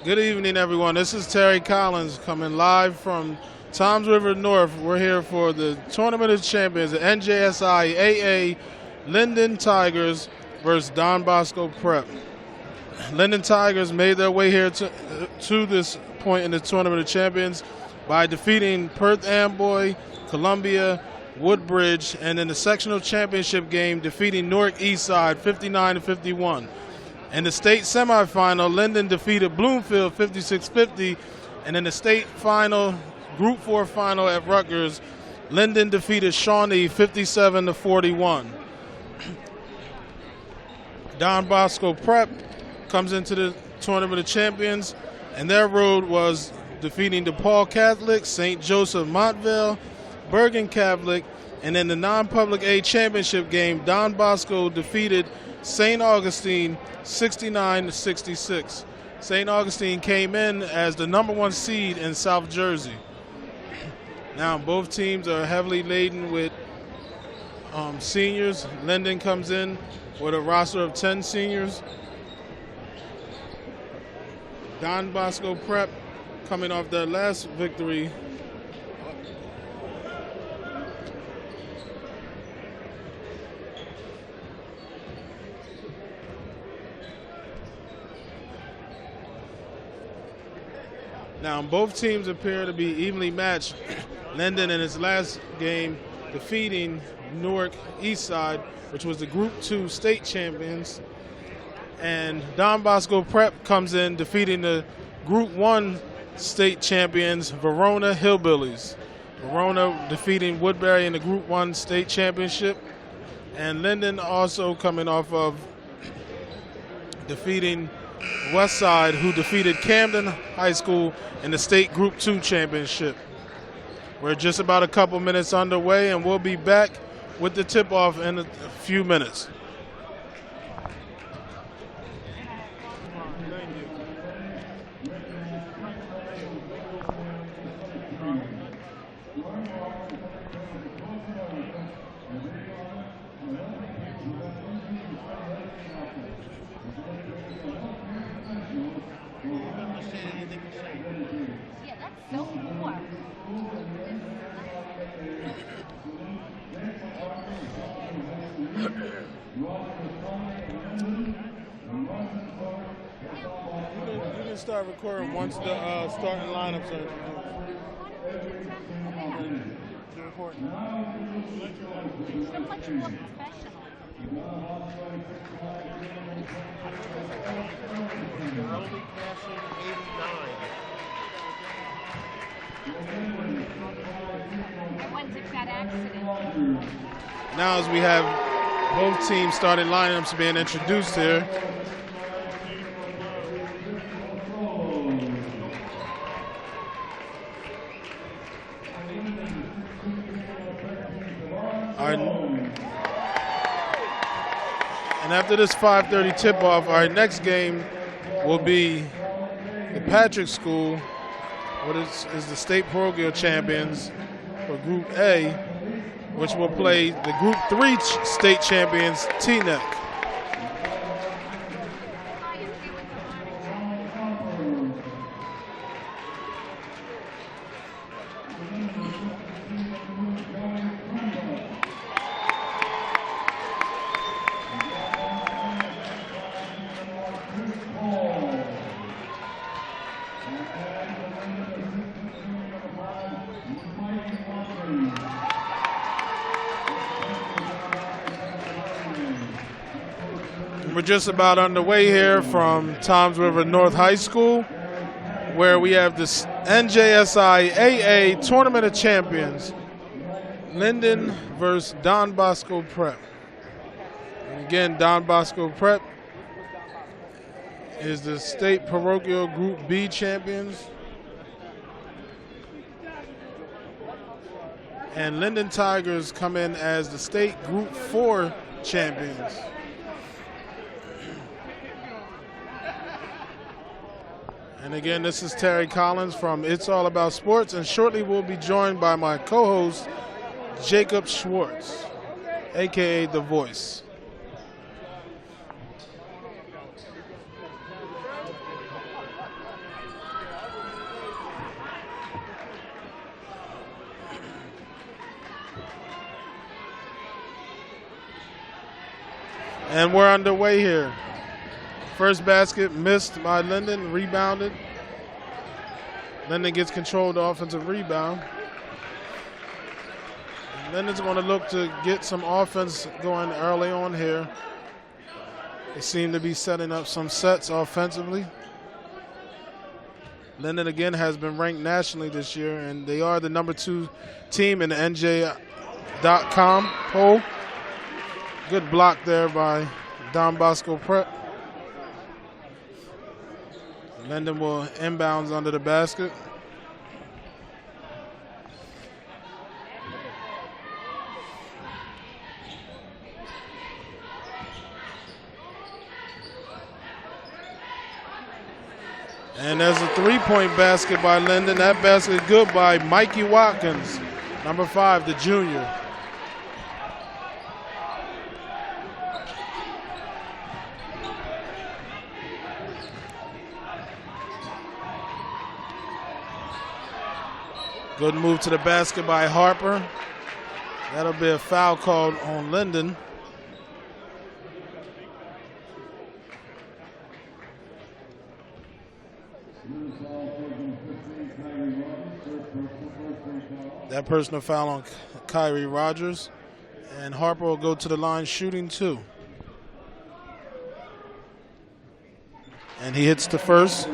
Good evening, everyone. This is Terry Collins coming live from Toms River North. We're here for the Tournament of Champions, the NJSIAA Linden Tigers versus Don Bosco Prep. Linden Tigers made their way here to this point in the Tournament of Champions by defeating Perth Amboy, Columbia, Woodbridge, and in the sectional championship game defeating Newark Eastside 59-51. In the state semifinal, Linden defeated Bloomfield 56-50, and in the state final, Group 4 final at Rutgers, Linden defeated Shawnee 57-41. Don Bosco Prep comes into the Tournament of Champions, and their road was defeating DePaul Catholic, St. Joseph Montvale, Bergen Catholic, and in the non-public A championship game, Don Bosco defeated St. Augustine 69-66. St. Augustine came in as the #1 seed in South Jersey. Now both teams are heavily laden with seniors. Linden comes in with a roster of 10 seniors. Don Bosco Prep coming off their last victory. Now, both teams appear to be evenly matched. Linden in his last game defeating Newark Eastside, which was the Group 2 state champions. And Don Bosco Prep comes in defeating the Group 1 state champions, Verona Hillbillies. Verona defeating Woodbury in the Group 1 state championship. And Linden also coming off of defeating Westside, who defeated Camden High School in the state Group 2 championship. We're just about a couple minutes underway, and we'll be back with the tip-off in a few minutes. You can start recording once the starting lineups are introduced. You're recording. Only passing 89. When took that accident? Now as we have both teams starting lineups being introduced here. And after this 5:30 tip-off, our next game will be the Patrick School, what is the state parochial champions for Group A, which will play the Group 3 state champions, Teaneck. We're just about underway here from Toms River North High School, where we have this NJSIAA Tournament of Champions, Linden versus Don Bosco Prep. And again, Don Bosco Prep is the state parochial Group B champions. And Linden Tigers come in as the state Group 4 champions. And again, this is Terry Collins from It's All About Sports, and shortly we'll be joined by my co-host, Jacob Schwartz, a.k.a. The Voice. And we're underway here. First basket missed by Linden, rebounded. Linden gets control of the offensive rebound. And Linden's going to look to get some offense going early on here. They seem to be setting up some sets offensively. Linden again has been ranked nationally this year, and they are the #2 team in the NJ.com poll. Good block there by Don Bosco Prep. Linden will inbounds under the basket. And there's a three-point basket by Linden. That basket good by Mikey Watkins, #5, the junior. Good move to the basket by Harper. That'll be a foul called on Linden. That personal foul on Kyrie Rogers. And Harper will go to the line shooting 2. And he hits the first.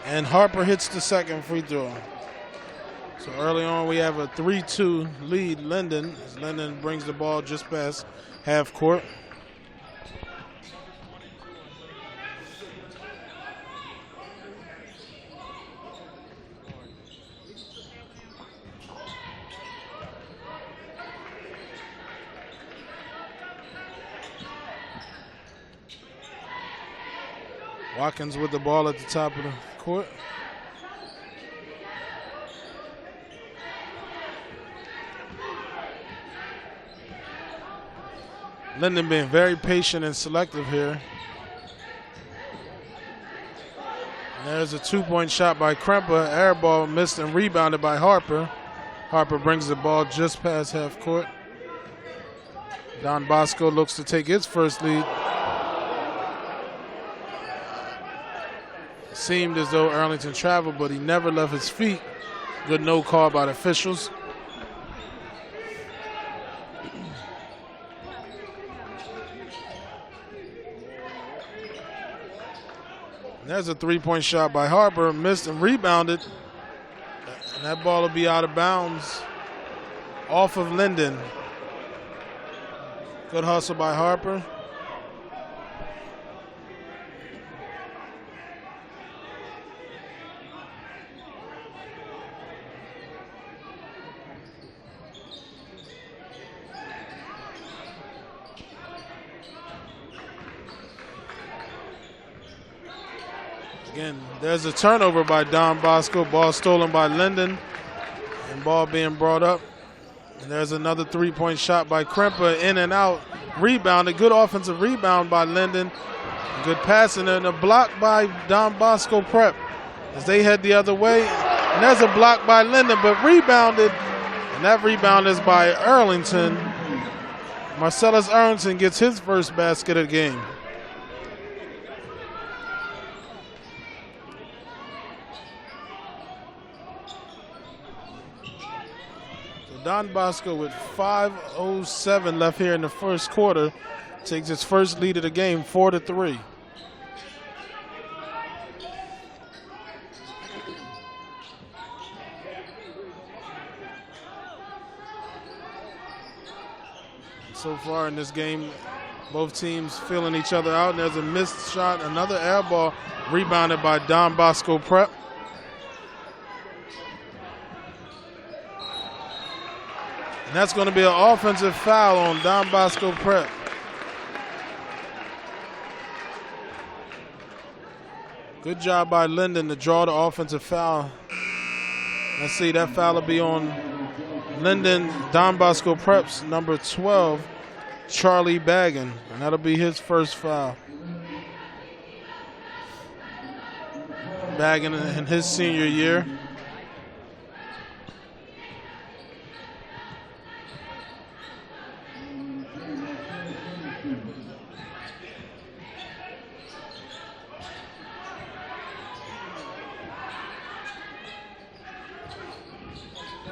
And Harper hits the second free throw. So early on we have a 3-2 lead Linden as Linden brings the ball just past half court. Watkins with the ball at the top of the court. Linden being very patient and selective here. And there's a 2-point shot by Kremper. Air ball missed and rebounded by Harper. Harper brings the ball just past half court. Don Bosco looks to take his first lead. It seemed as though Arlington traveled, but he never left his feet. Good no call by the officials. There's a 3-point shot by Harper, missed and rebounded. And that ball will be out of bounds off of Linden. Good hustle by Harper. Again, there's a turnover by Don Bosco. Ball stolen by Linden. And ball being brought up. And there's another 3-point shot by Kremper. In and out. Rebounded. Good offensive rebound by Linden. Good passing and a block by Don Bosco Prep as they head the other way. And there's a block by Linden, but rebounded. And that rebound is by Arlington. Marcellus Arlington gets his first basket of the game. Don Bosco with 5:07 left here in the first quarter takes his first lead of the game, 4-3. So far in this game, both teams feeling each other out. And there's a missed shot, another air ball rebounded by Don Bosco Prep. And that's going to be an offensive foul on Don Bosco Prep. Good job by Linden to draw the offensive foul. Let's see, that foul will be on Linden, Don Bosco Prep's number 12, Charlie Baggin. And that'll be his first foul. bagging in his senior year.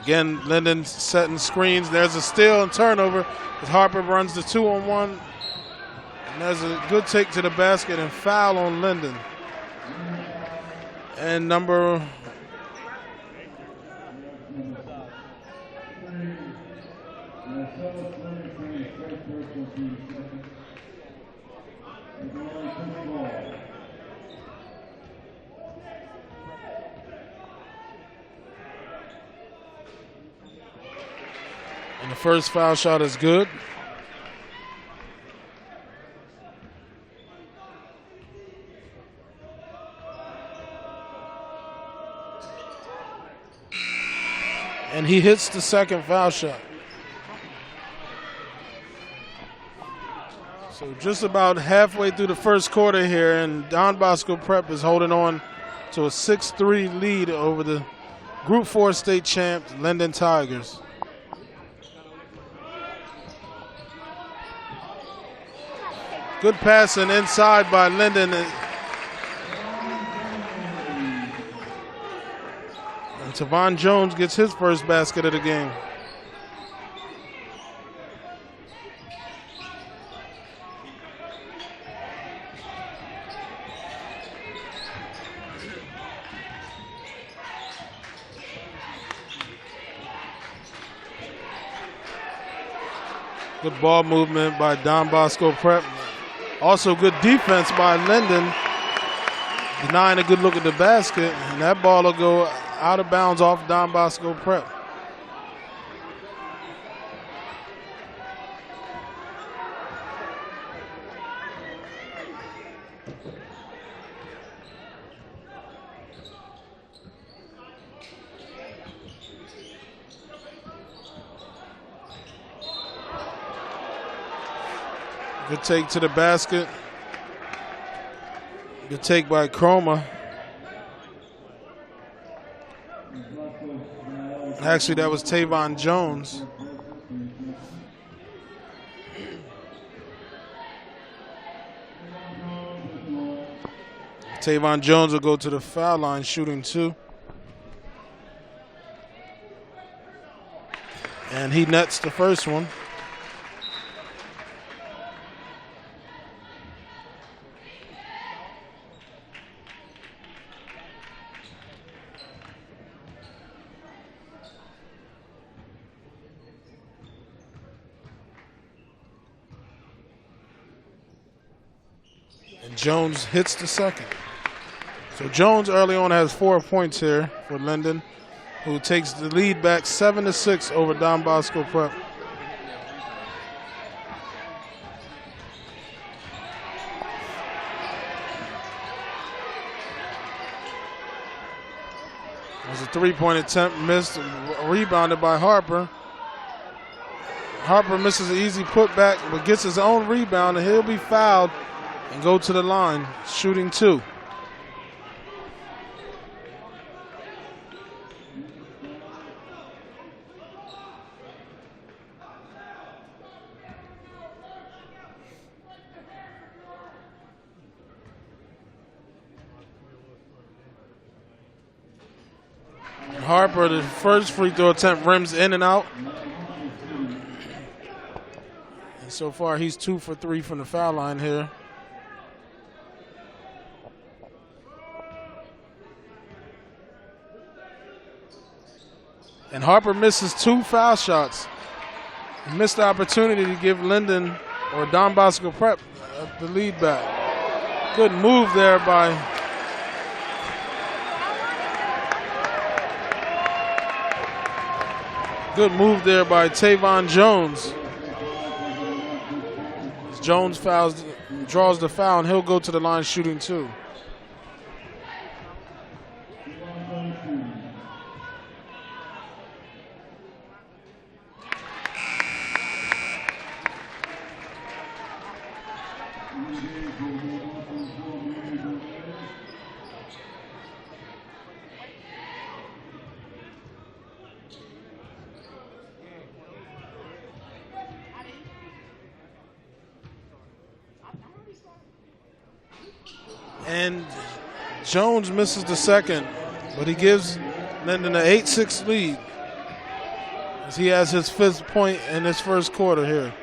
Again, Linden setting screens. There's a steal and turnover as Harper runs the 2-on-1. And there's a good take to the basket and foul on Linden. And number and the first foul shot is good. And he hits the second foul shot. So just about halfway through the first quarter here, and Don Bosco Prep is holding on to a 6-3 lead over the Group 4 state champs, Linden Tigers. Good passing inside by Linden. And Tavon Jones gets his first basket of the game. Good ball movement by Don Bosco Prep. Also good defense by Linden, denying a good look at the basket, and that ball will go out of bounds off Don Bosco Prep. Good take to the basket. Good take by Chroma. Actually, that was Tavon Jones. Tavon Jones will go to the foul line shooting 2. And he nets the first one. Jones hits the second. So Jones early on has 4 points here for Linden, who takes the lead back 7-6 over Don Bosco Prep. There's a 3-point attempt missed, rebounded by Harper. Harper misses an easy putback, but gets his own rebound, and he'll be fouled and go to the line, shooting 2. Harper, the first free throw attempt rims in and out. And so far, he's 2 for 3 from the foul line here. And Harper misses 2 foul shots. He missed the opportunity to give Linden or Don Bosco Prep the lead back. Good move there by Tavon Jones. Jones draws the foul, and he'll go to the line shooting 2. And Jones misses the second, but he gives Linden an 8-6 lead as he has his 5th point in this first quarter here.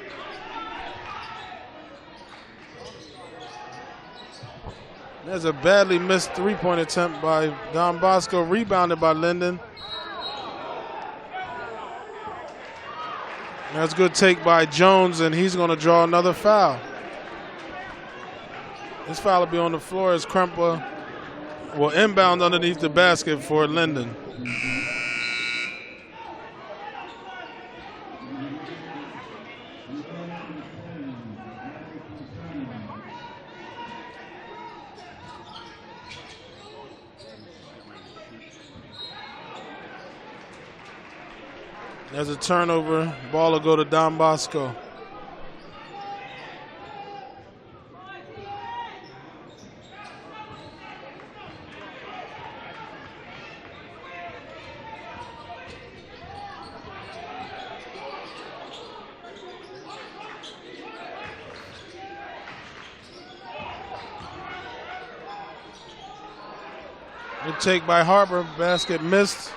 There's a badly missed 3-point attempt by Don Bosco, rebounded by Linden. That's a good take by Jones, and he's going to draw another foul. This foul will be on the floor as Krempa will inbound underneath the basket for Linden. There's a turnover. Ball will go to Don Bosco. Good take by Harper. Basket missed.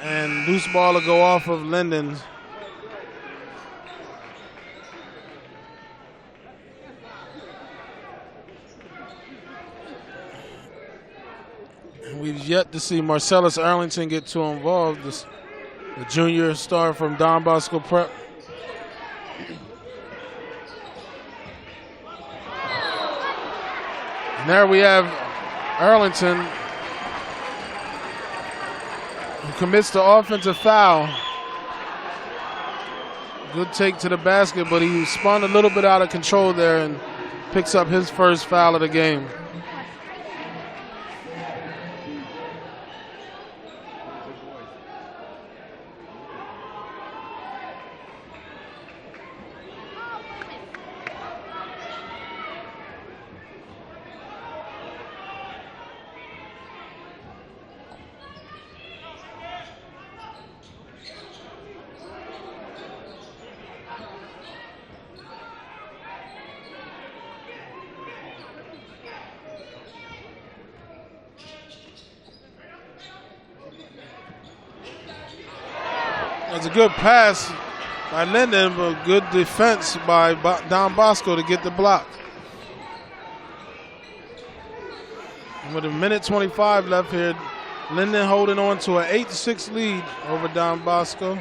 And loose ball will go off of Linden. We've yet to see Marcellus Arlington get too involved, the junior star from Don Bosco Prep. And there we have Arlington, who commits the offensive foul. Good take to the basket, but he spun a little bit out of control there and picks up his first foul of the game. That's a good pass by Linden, but good defense by Don Bosco to get the block. And with 1:25 left here, Linden holding on to an 8-6 lead over Don Bosco.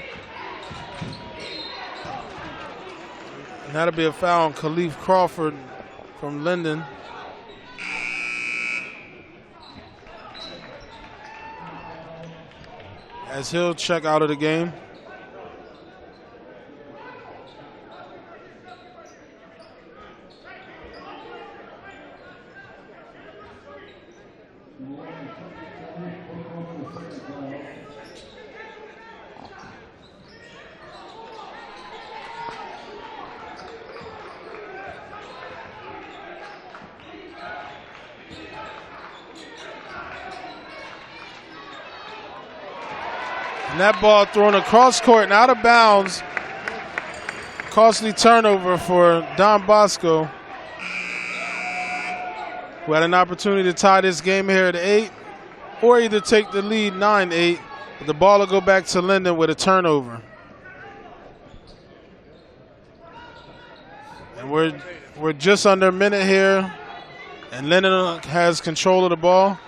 And that'll be a foul on Khalif Crawford from Linden. As he'll check out of the game. And that ball thrown across court and out of bounds. Costly turnover for Don Bosco, who had an opportunity to tie this game here at 8, or either take the lead 9-8. But the ball will go back to Linden with a turnover. And we're just under a minute here, and Linden has control of the ball.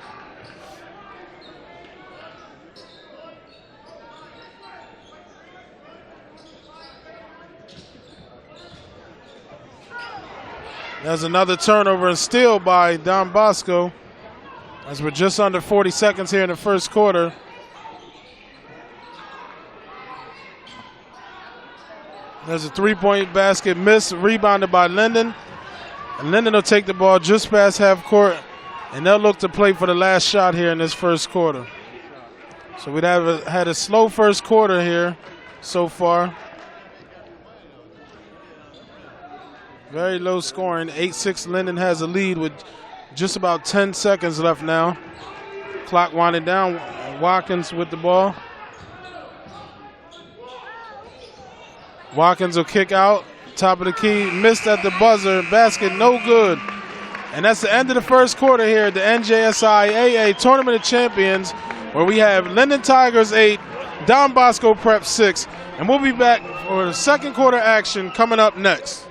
There's another turnover and steal by Don Bosco as we're just under 40 seconds here in the first quarter. There's a 3-point basket miss, rebounded by Linden. And Linden will take the ball just past half court, and they'll look to play for the last shot here in this first quarter. So we'd have had a slow first quarter here so far. Very low scoring, 8-6. Linden has a lead with just about 10 seconds left now. Clock winding down. Watkins with the ball. Watkins will kick out. Top of the key, missed at the buzzer. Basket no good And that's the end of the first quarter here at the NJSIAA Tournament of Champions, where we have Linden Tigers 8, Don Bosco Prep 6. And we'll be back for the second quarter action coming up next.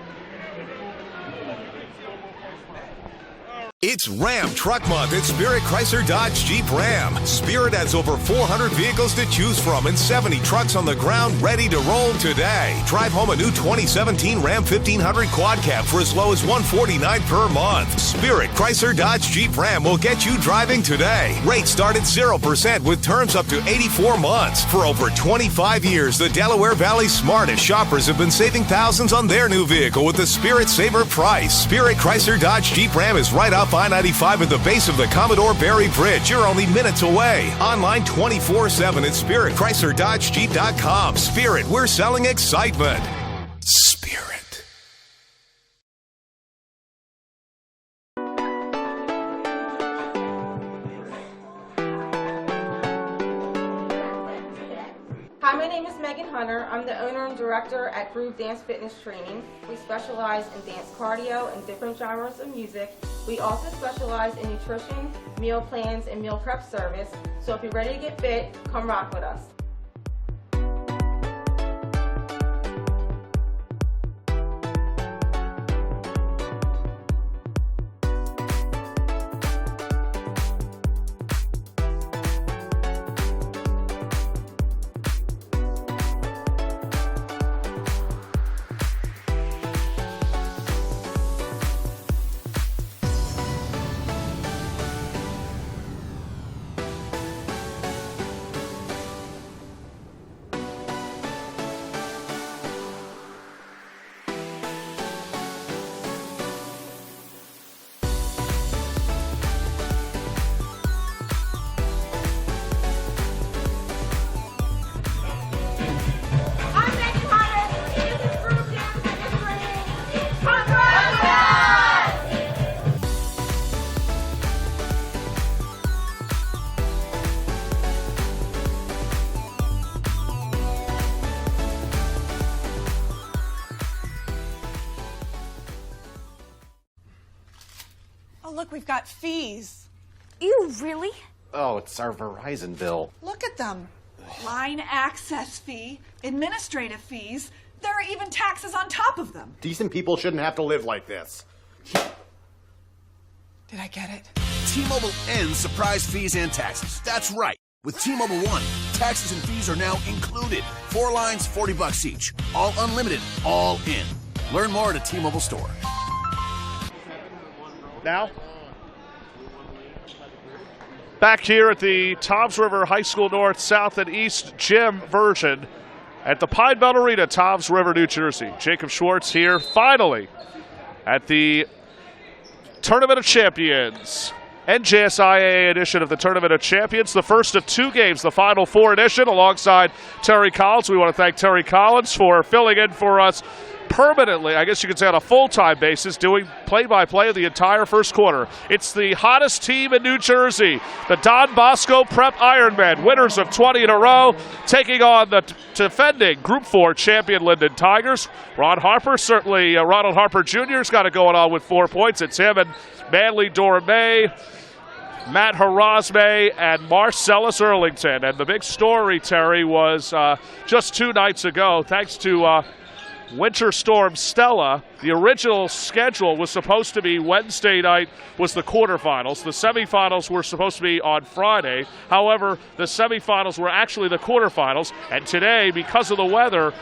It's Ram Truck Month at Spirit Chrysler Dodge Jeep Ram. Spirit has over 400 vehicles to choose from and 70 trucks on the ground ready to roll today. Drive home a new 2017 Ram 1500 Quad Cab for as low as $149 per month. Spirit Chrysler Dodge Jeep Ram will get you driving today. Rates start at 0% with terms up to 84 months. For over 25 years, the Delaware Valley's smartest shoppers have been saving thousands on their new vehicle with the Spirit Saver price. Spirit Chrysler Dodge Jeep Ram is right off I-95 at the base of the Commodore Barry Bridge. You're only minutes away. Online 24/7 at SpiritChryslerDodgeJeep.com. Spirit, we're selling excitement. Spirit. Hi, my name is Megan Hunter. I'm the owner and director at Groove Dance Fitness Training. We specialize in dance cardio and different genres of music. We also specialize in nutrition, meal plans, and meal prep service. So if you're ready to get fit, come rock with us. Look, we've got fees. Ew, really? Oh, it's our Verizon bill. Look at them. Line access fee, administrative fees. There are even taxes on top of them. Decent people shouldn't have to live like this. Did I get it? T-Mobile ends surprise fees and taxes. That's right. With T-Mobile One, taxes and fees are now included. 4 lines, $40 each. All unlimited, all in. Learn more at a T-Mobile store. Now, back here at the Toms River High School North, South, and East gym version at the Pine Belt Arena, Toms River, New Jersey. Jacob Schwartz here, finally, at the Tournament of Champions. NJSIAA edition of the Tournament of Champions, the first of 2 games, the Final Four edition, alongside Terry Collins. We want to thank Terry Collins for filling in for us permanently, I guess you could say on a full-time basis, doing play-by-play of the entire first quarter. It's the hottest team in New Jersey, the Don Bosco Prep Ironmen, winners of 20 in a row, taking on the defending Group 4 champion Linden Tigers. Ron Harper, certainly Ronald Harper Jr. has got it going on with 4 points. It's him and Manly Dorame, Matt Harazme, and Marcellus Earlington. And the big story, Terry, was just 2 nights ago, thanks to Winter Storm Stella. The original schedule was supposed to be Wednesday night was the quarterfinals. The semifinals were supposed to be on Friday. However, the semifinals were actually the quarterfinals. And today, because of the weather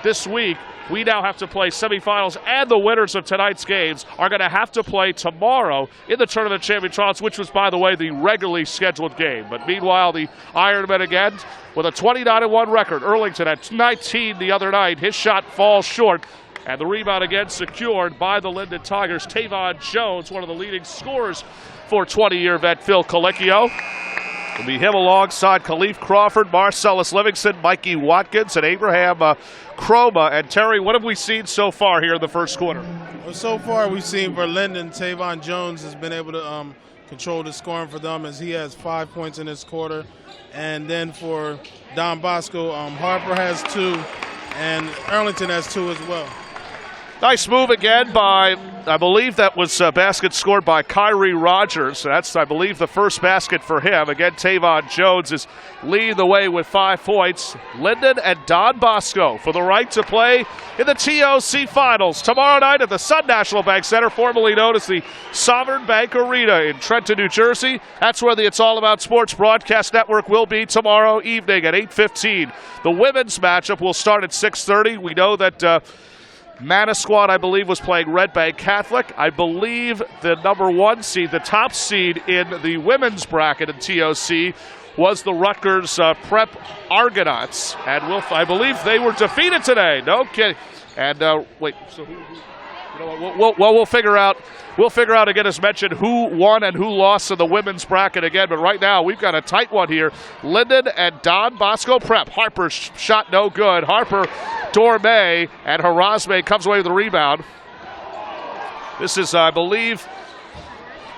this week, we now have to play semifinals, and the winners of tonight's games are going to have to play tomorrow in the Tournament of Champions Trials, which was, by the way, the regularly scheduled game. But meanwhile, the Ironmen again with a 29-1 record. Earlington at 19 the other night. His shot falls short, and the rebound again secured by the Linden Tigers. Tavon Jones, one of the leading scorers for 20-year vet Phil Colicchio. It'll be him alongside Khalif Crawford, Marcellus Livingston, Mikey Watkins, and Abraham Chroma. And Terry, what have we seen so far here in the first quarter? Well, so far we've seen for Linden, Tavon Jones has been able to control the scoring for them as he has 5 points in this quarter. And then for Don Bosco, Harper has 2, and Earlington has 2 as well. Nice move again by, I believe that was a basket scored by Kyrie Rogers. That's, I believe, the first basket for him. Again, Tavon Jones is leading the way with 5 points. Linden and Don Bosco for the right to play in the TOC Finals tomorrow night at the Sun National Bank Center, formerly known as the Sovereign Bank Arena in Trenton, New Jersey. That's where the It's All About Sports broadcast network will be tomorrow evening at 8:15. The women's matchup will start at 6:30. We know that Manasquan, I believe, was playing Red Bank Catholic. I believe the number 1 seed, the top seed in the women's bracket in TOC, was the Rutgers Prep Argonauts. And I believe they were defeated today. No kidding. And wait, so who you know what, we'll figure out. We'll figure out again, as mentioned, who won and who lost in the women's bracket again. But right now, we've got a tight one here. Linden and Don Bosco Prep. Harper's shot no good. Harper, Dorme, and Harazme comes away with the rebound. This is, I believe,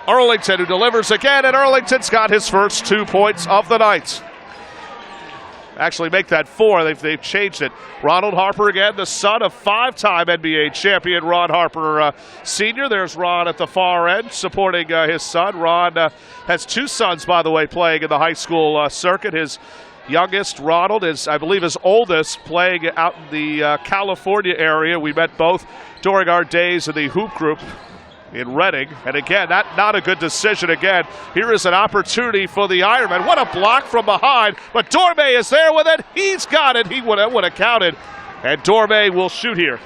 Arlington who delivers again, and Arlington's got his first 2 points of the night. Actually make that 4. They've changed it. Ronald Harper again, the son of 5-time NBA champion Ron Harper Sr. There's Ron at the far end supporting his son. Ron has 2 sons, by the way, playing in the high school circuit. His youngest, Ronald, is, I believe, his oldest, playing out in the California area. We met both during our days in the hoop group in Reading. And again, not a good decision again. Here is an opportunity for the Ironman. What a block from behind. But Dorme is there with it. He's got it. He would have counted. And Dorme will shoot here.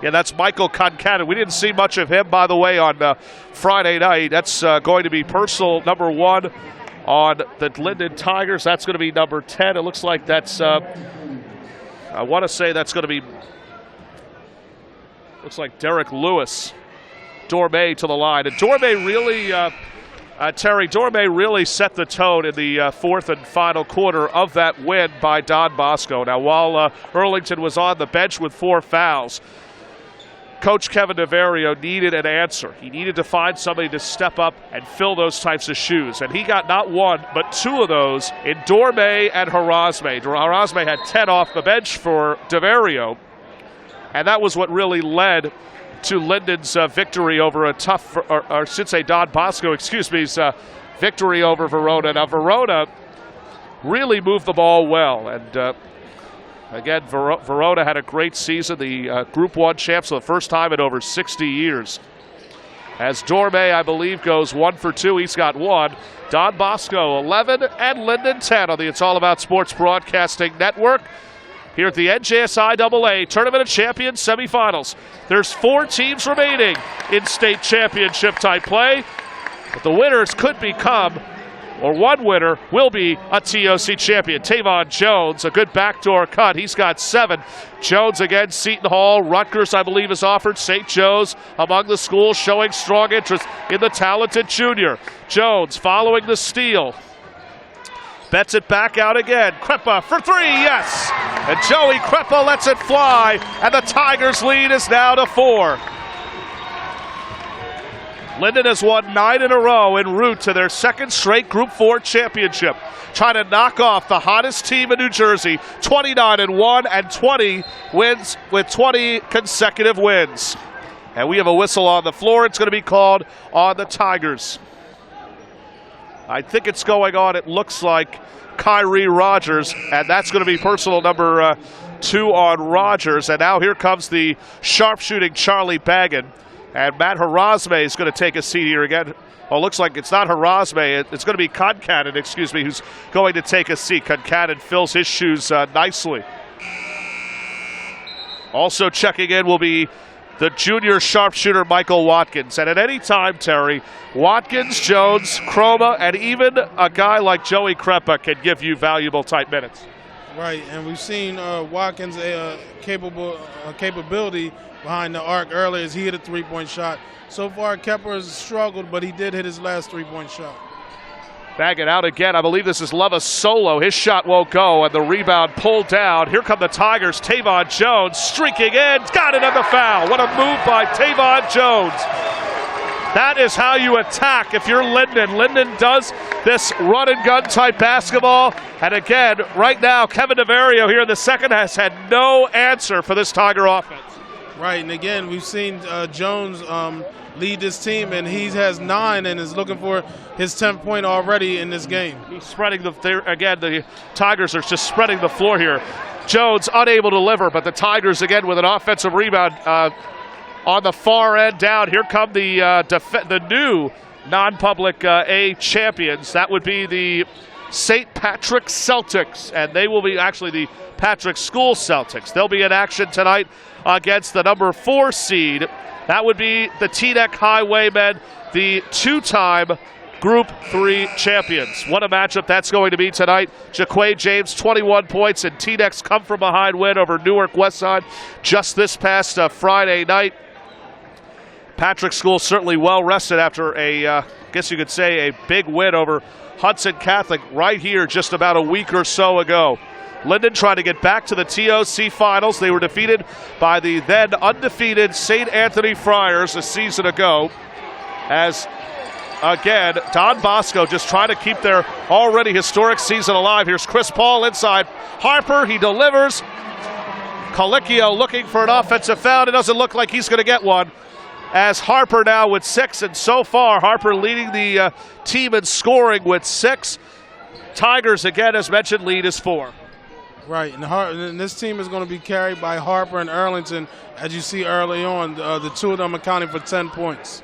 Yeah, that's Michael Concanon. We didn't see much of him, by the way, on Friday night. That's going to be personal number 1 on the Linden Tigers. That's going to be number 10. It looks like that's... I want to say that's going to be, looks like Derek Lewis. Dorme to the line. And Dorme really, Terry, Dorme really set the tone in the fourth and final quarter of that win by Don Bosco. Now, while Arlington was on the bench with 4 fouls, Coach Kevin DeVario needed an answer. He needed to find somebody to step up and fill those types of shoes. And he got not 1, but 2 of those in Dorme and Harazme. Harazme had 10 off the bench for DeVario. And that was what really led to Linden's victory over a tough, or I should say Don Bosco, victory over Verona. Now, Verona really moved the ball well. And again, Verona had a great season, the Group 1 champs for the first time in over 60 years. As Dorme, I believe, goes 1 for 2. He's got 1. Don Bosco, 11, and Linden, 10 on the It's All About Sports Broadcasting Network here at the NJSIAA Tournament of Champions Semifinals. There's 4 teams remaining in state championship-type play, but the winners could become, or one winner will be, a TOC champion. Tavon Jones, a good backdoor cut. He's got 7. Jones again, Seton Hall. Rutgers, I believe, is offered. St. Joe's among the schools showing strong interest in the talented junior. Jones following the steal. Bets it back out again. Krepa for 3, yes! And Joey Krepa lets it fly, and the Tigers' lead is now to 4. Linden has won 9 in a row en route to their 2nd straight Group 4 championship, trying to knock off the hottest team in New Jersey, 29-1 and 20 wins with 20 consecutive wins. And we have a whistle on the floor. It's going to be called on the Tigers. I think it's going on, it looks like, Kyrie Rogers, and that's going to be personal number 2 on Rogers. And now here comes the sharpshooting Charlie Baggin. And Matt Harazme is going to take a seat here again. Oh, it looks like it's not Harazme. It's going to be Concanon, who's going to take a seat. Concanon fills his shoes nicely. Also checking in will be the junior sharpshooter Michael Watkins. And at any time, Terry, Watkins, Jones, Chroma, and even a guy like Joey Krepa can give you valuable type minutes. Right, and we've seen Watkins' capability behind the arc earlier as he hit a 3-point shot. So far, Kepler has struggled, but he did hit his last 3-point shot. Bag it out again. I believe this is Leva Solo. His shot won't go, and the rebound pulled down. Here come the Tigers. Tavon Jones streaking in. Got it on the foul. What a move by Tavon Jones. That is how you attack if you're Linden. Linden does this run-and-gun type basketball. And again, right now, Kevin Navarro here in the second has had no answer for this Tiger offense. Right, and again, we've seen Jones lead this team, and he has 9 and is looking for his 10th point already in this game. He's spreading the Tigers are just spreading the floor here. Jones unable to deliver, but the Tigers again with an offensive rebound on the far end down. Here come the new non-public A champions. That would be the St. Patrick Celtics, and they will be actually the Patrick School Celtics. They'll be in action tonight against the number 4 seed. That would be the Teaneck Highwaymen, the 2-time Group 3 champions. What a matchup that's going to be tonight. Jaquay James, 21 points, and Teaneck's come-from-behind win over Newark Westside just this past Friday night. Patrick School certainly well rested after I guess you could say, a big win over Hudson Catholic right here just about a week or so ago. Linden trying to get back to the TOC Finals. They were defeated by the then undefeated St. Anthony Friars a season ago. As, again, Don Bosco just trying to keep their already historic season alive. Here's Chris Paul inside. Harper, he delivers. Colicchio looking for an offensive foul. It doesn't look like he's going to get one. As Harper now with 6, and so far Harper leading the team in scoring with 6. Tigers, again, as mentioned, lead is 4. Right, and this team is going to be carried by Harper and Earlington, as you see early on. The 2 of them accounting for 10 points.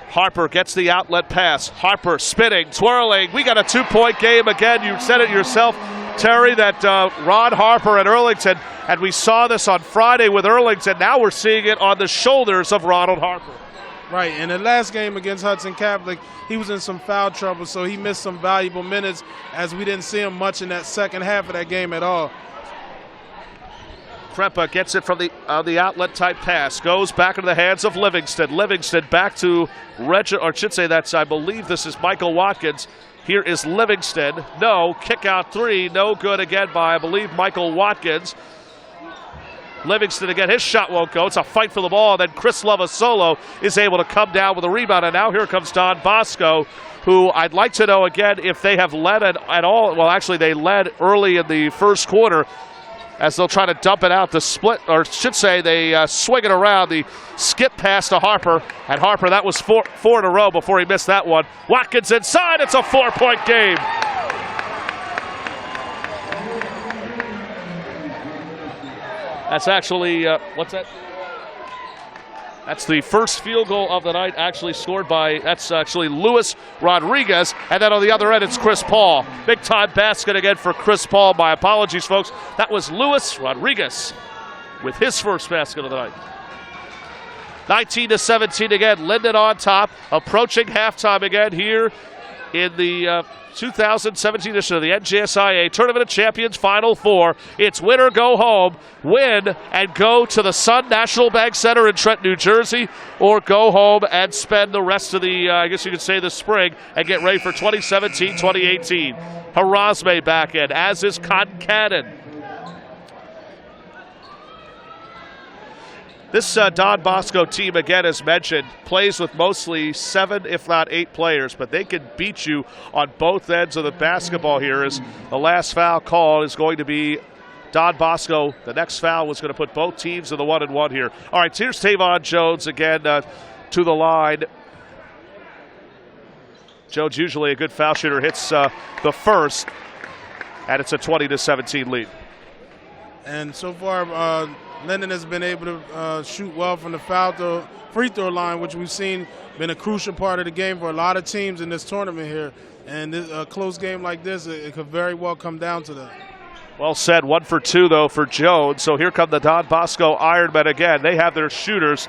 Harper gets the outlet pass. Harper spinning, twirling. We got a 2-point game again. You said it yourself, Terry, that Ron Harper and Earlington, and we saw this on Friday with Earlington. Now we're seeing it on the shoulders of Ronald Harper. Right, in the last game against Hudson Catholic, he was in some foul trouble, so he missed some valuable minutes as we didn't see him much in that second half of that game at all. Krepa gets it from the outlet type pass, goes back into the hands of Livingston. Livingston back to I believe this is Michael Watkins. Here is Livingston. No, kick out 3, no good again by, I believe, Michael Watkins. Livingston again, his shot won't go. It's a fight for the ball. Then Chris Lovasolo is able to come down with a rebound. And now here comes Don Bosco, who I'd like to know again if they have led at all. Well, actually, they led early in the first quarter as they'll try to dump it out. The split, or should say they swing it around. The skip pass to Harper. And Harper, that was four in a row before he missed that one. Watkins inside. It's a 4-point game. That's actually, what's that? That's the first field goal of the night, actually scored by, that's actually Luis Rodriguez. And then on the other end, it's Chris Paul. Big time basket again for Chris Paul. My apologies, folks. That was Luis Rodriguez with his first basket of the night. 19-17 again, Linden on top, approaching halftime again here in the 2017 edition of the NJSIAA Tournament of Champions Final Four. It's win or go home, win and go to the Sun National Bank Center in Trenton, New Jersey, or go home and spend the rest of the, I guess you could say, the spring and get ready for 2017-2018. Harazme back in, as is Concannon. This Don Bosco team, again, as mentioned, plays with mostly 7, if not 8 players, but they can beat you on both ends of the basketball here. As the last foul call is going to be Don Bosco. The next foul was going to put both teams in the 1-and-1 here. All right, so here's Tavon Jones again to the line. Jones, usually a good foul shooter, hits the first, and it's a 20-17 lead. And so far, Linden has been able to shoot well from the free throw line, which we've seen been a crucial part of the game for a lot of teams in this tournament here. And a close game like this, it could very well come down to that. Well said. 1 for 2, though, for Jones. So here come the Don Bosco Ironmen again. They have their shooters.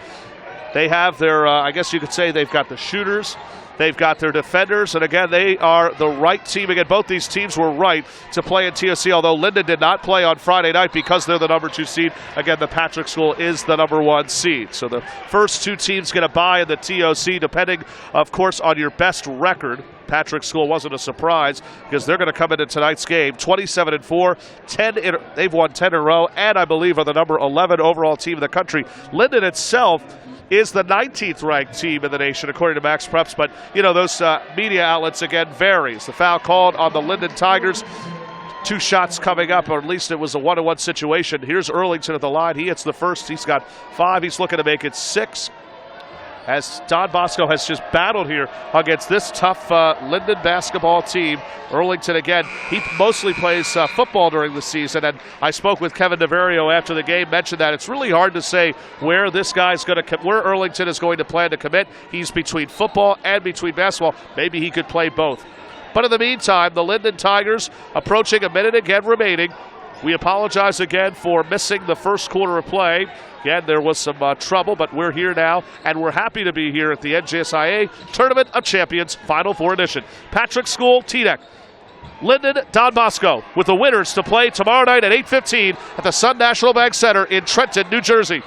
They have their, I guess you could say they've got the shooters. They've got their defenders, and again, they are the right team. Again, both these teams were right to play in TOC, although Linden did not play on Friday night because they're the number 2 seed. Again, the Patrick School is the number 1 seed. So the first 2 teams get a bye in the TOC, depending, of course, on your best record. Patrick School wasn't a surprise because they're going to come into tonight's game 27-4. They've won 10 in a row, and I believe are the number 11 overall team in the country. Linden itself is the 19th ranked team in the nation, according to Max Preps. But, you know, those media outlets, again, varies. The foul called on the Linden Tigers. 2 shots coming up, or at least it was a 1-1 situation. Here's Earlington at the line. He hits the first. He's got 5. He's looking to make it 6. As Don Bosco has just battled here against this tough Linden basketball team. Earlington, again, he mostly plays football during the season, and I spoke with Kevin DeVario after the game, mentioned that it's really hard to say where this guy's going to, where Earlington is going to plan to commit. He's between football and between basketball. Maybe he could play both. But in the meantime, the Linden Tigers approaching a minute again remaining. We apologize again for missing the first quarter of play. Again, there was some trouble, but we're here now, and we're happy to be here at the NJSIAA Tournament of Champions Final Four edition. Patrick School, TDEC, Linden, Don Bosco, with the winners to play tomorrow night at 8:15 at the Sun National Bank Center in Trenton, New Jersey.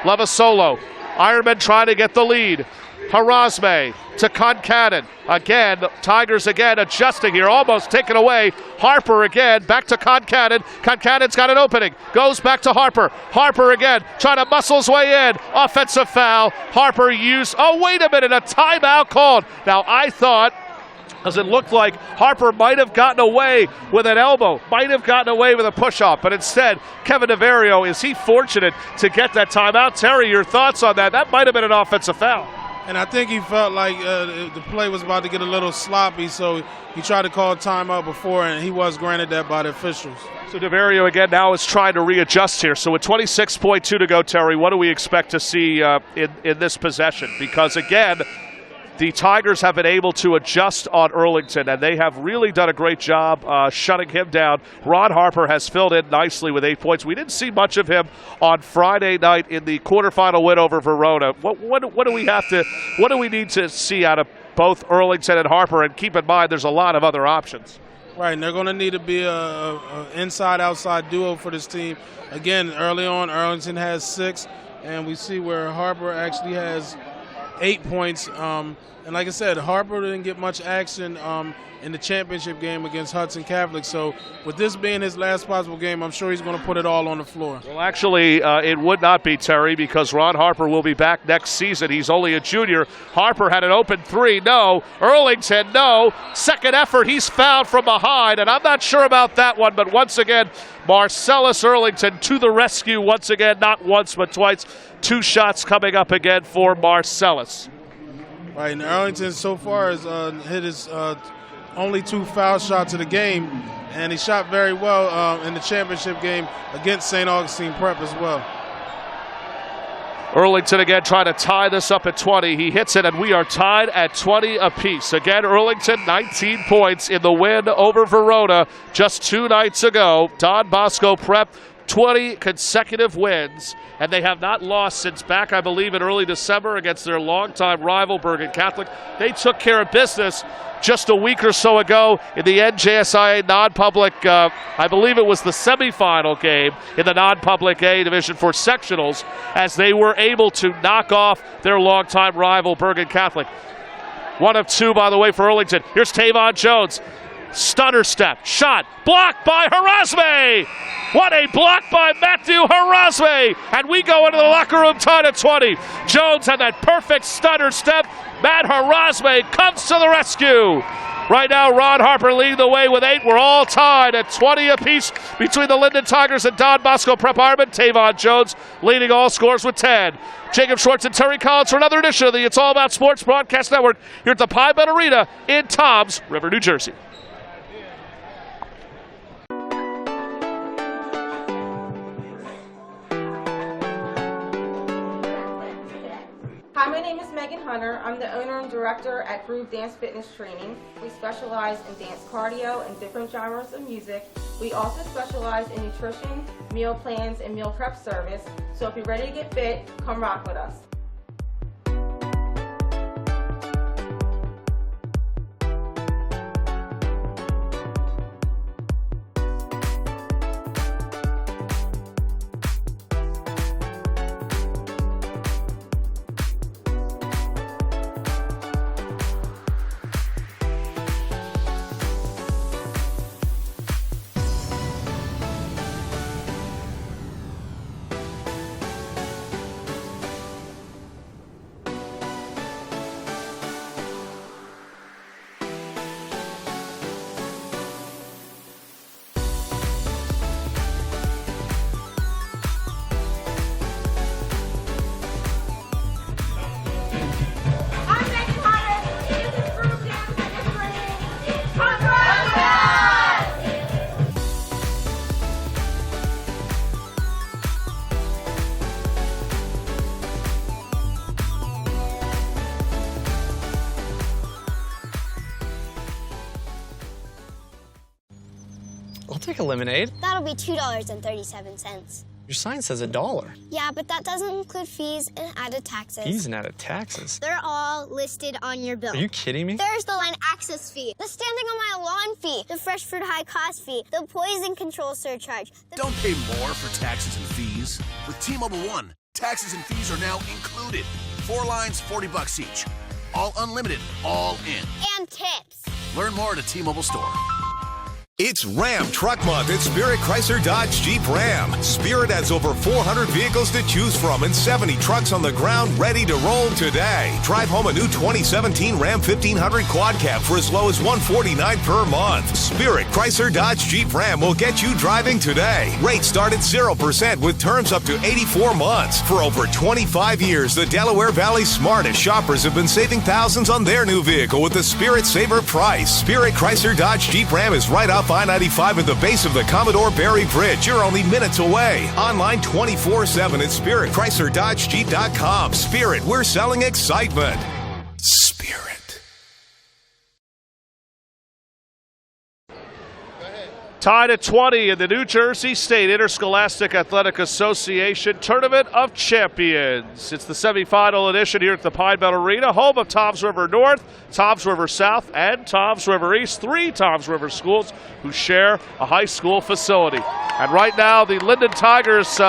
Levisolo, Ironman trying to get the lead. Harazme to Concannon. Again, Tigers again adjusting here, almost taken away. Harper again, back to Concannon. Concannon's got an opening. Goes back to Harper. Harper again, trying to muscle his way in. Offensive foul. Harper used, oh, wait a minute, a timeout called. Now, I thought, as it looked like Harper might have gotten away with an elbow, might have gotten away with a push-off, but instead, Kevin DeVario, is he fortunate to get that timeout? Terry, your thoughts on that? That might have been an offensive foul. And I think he felt like the play was about to get a little sloppy, so he tried to call timeout before, and he was granted that by the officials. So DeVario again now is trying to readjust here. So with 26.2 to go, Terry, what do we expect to see in this possession? Because again, the Tigers have been able to adjust on Earlington, and they have really done a great job shutting him down. Ron Harper has filled in nicely with 8 points. We didn't see much of him on Friday night in the quarterfinal win over Verona. What do we need to see out of both Earlington and Harper? And keep in mind, there's a lot of other options. Right, and they're going to need to be an inside-outside duo for this team. Again, early on, Earlington has 6, and we see where Harper actually has 8 points. And like I said, Harper didn't get much action in the championship game against Hudson Catholic. So with this being his last possible game, I'm sure he's going to put it all on the floor. Well, actually, it would not be, Terry, because Ron Harper will be back next season. He's only a junior. Harper had an open 3, no. Earlington, no. Second effort, he's fouled from behind, and I'm not sure about that one, but once again, Marcellus Earlington to the rescue once again, not once but twice. 2 shots coming up again for Marcellus. Right, and Earlington so far has hit his only 2 foul shots of the game, and he shot very well in the championship game against St. Augustine Prep as well. Earlington again trying to tie this up at 20. He hits it, and we are tied at 20 apiece. Again, Earlington, 19 points in the win over Verona just 2 nights ago. Don Bosco Prep, 20 consecutive wins, and they have not lost since back, I believe, in early December against their longtime rival, Bergen Catholic. They took care of business just a week or so ago in the NJSIAA non-public, I believe it was the semifinal game in the non-public A Division 4 sectionals, as they were able to knock off their longtime rival, Bergen Catholic. 1 of 2, by the way, for Earlington. Here's Tavon Jones. Stunner step, shot, blocked by Harazme. What a block by Matthew Harazme. And we go into the locker room tied at 20. Jones had that perfect stunner step. Matt Harazme comes to the rescue. Right now, Ron Harper leading the way with 8. We're all tied at 20 apiece between the Linden Tigers and Don Bosco Prep Ironman. Tavon Jones leading all scores with 10. Jacob Schwartz and Terry Collins for another edition of the It's All About Sports Broadcast Network here at the Pine Belt Arena in Toms River, New Jersey. Hi, my name is Megan Hunter. I'm the owner and director at Groove Dance Fitness Training. We specialize in dance cardio and different genres of music. We also specialize in nutrition, meal plans, and meal prep service. So if you're ready to get fit, come rock with us. take a lemonade. That'll be $2.37. Your sign says $1. Yeah, but that doesn't include fees and added taxes. Fees and added taxes. They're all listed on your bill. Are you kidding me? There's the line access fee, the standing on my lawn fee, the fresh fruit high cost fee, the poison control surcharge. Don't pay more for taxes and fees. With T-Mobile One, taxes and fees are now included. 4 lines, $40 each. All unlimited, all in. And tips. Learn more at a T-Mobile store. It's Ram Truck Month at Spirit Chrysler Dodge Jeep Ram. Spirit has over 400 vehicles to choose from and 70 trucks on the ground ready to roll today. Drive home a new 2017 Ram 1500 Quad Cab for as low as $149 per month. Spirit Chrysler Dodge Jeep Ram will get you driving today. Rates start at 0% with terms up to 84 months. For over 25 years, the Delaware Valley's smartest shoppers have been saving thousands on their new vehicle with the Spirit Saver price. Spirit Chrysler Dodge Jeep Ram is right off I-95 at the base of the Commodore Barry Bridge. You're only minutes away. Online 24/7 at SpiritChryslerDodgeJeep.com. Spirit, we're selling excitement. Spirit. Tied at 20 in the New Jersey State Interscholastic Athletic Association Tournament of Champions. It's the semifinal edition here at the Pine Belt Arena, home of Toms River North, Toms River South, and Toms River East, 3 Toms River schools who share a high school facility. And right now, the Linden Tigers,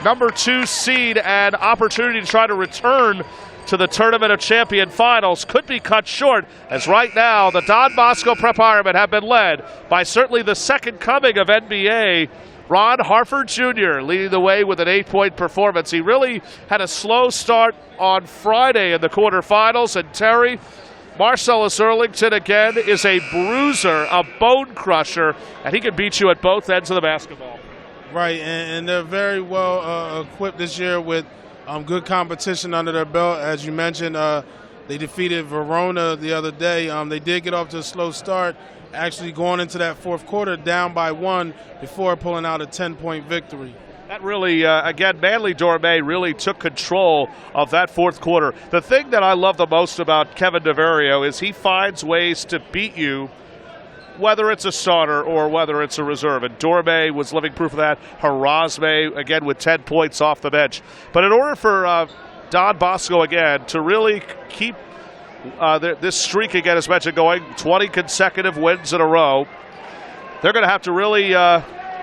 number 2 seed and opportunity to try to return to the Tournament of Champion Finals could be cut short, as right now the Don Bosco Prep Ironmen have been led by certainly the second coming of NBA, Ron Harford Jr., leading the way with an 8-point performance. He really had a slow start on Friday in the quarterfinals, and Terry, Marcellus Earlington again is a bruiser, a bone crusher, and he can beat you at both ends of the basketball. Right, and they're very well equipped this year with good competition under their belt. As you mentioned, they defeated Verona the other day. They did get off to a slow start, actually going into that fourth quarter down by 1 before pulling out a 10-point victory. That really, again, Manly Dorme really took control of that fourth quarter. The thing that I love the most about Kevin DeVario is he finds ways to beat you, whether it's a starter or whether it's a reserve. And Dorme was living proof of that. Harazme, again, with 10 points off the bench. But in order for Don Bosco, again, to really keep this streak, again, as mentioned, going 20 consecutive wins in a row, they're going to have to really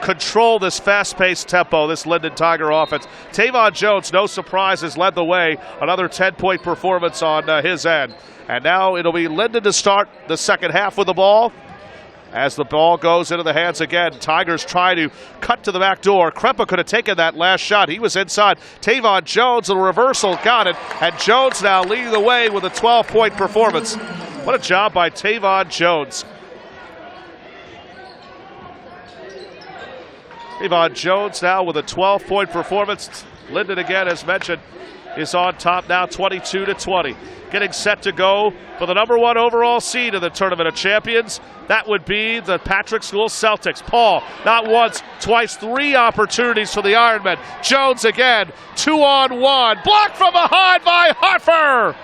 control this fast-paced tempo, this Linden Tiger offense. Tavon Jones, no surprise, has led the way. Another 10-point performance on his end. And now it'll be Linden to start the second half with the ball. As the ball goes into the hands again, Tigers try to cut to the back door. Krempa could have taken that last shot. He was inside. Tavon Jones, a reversal, got it. And Jones now leading the way with a 12-point performance. What a job by Tavon Jones. Tavon Jones now with a 12-point performance. Linden, again, as mentioned, is on top now, 22-20. Getting set to go for the number 1 overall seed in the Tournament of Champions. That would be the Patrick School Celtics. Paul, not once, twice, 3 opportunities for the Ironmen. Jones again, 2-on-1. Blocked from behind by Harper.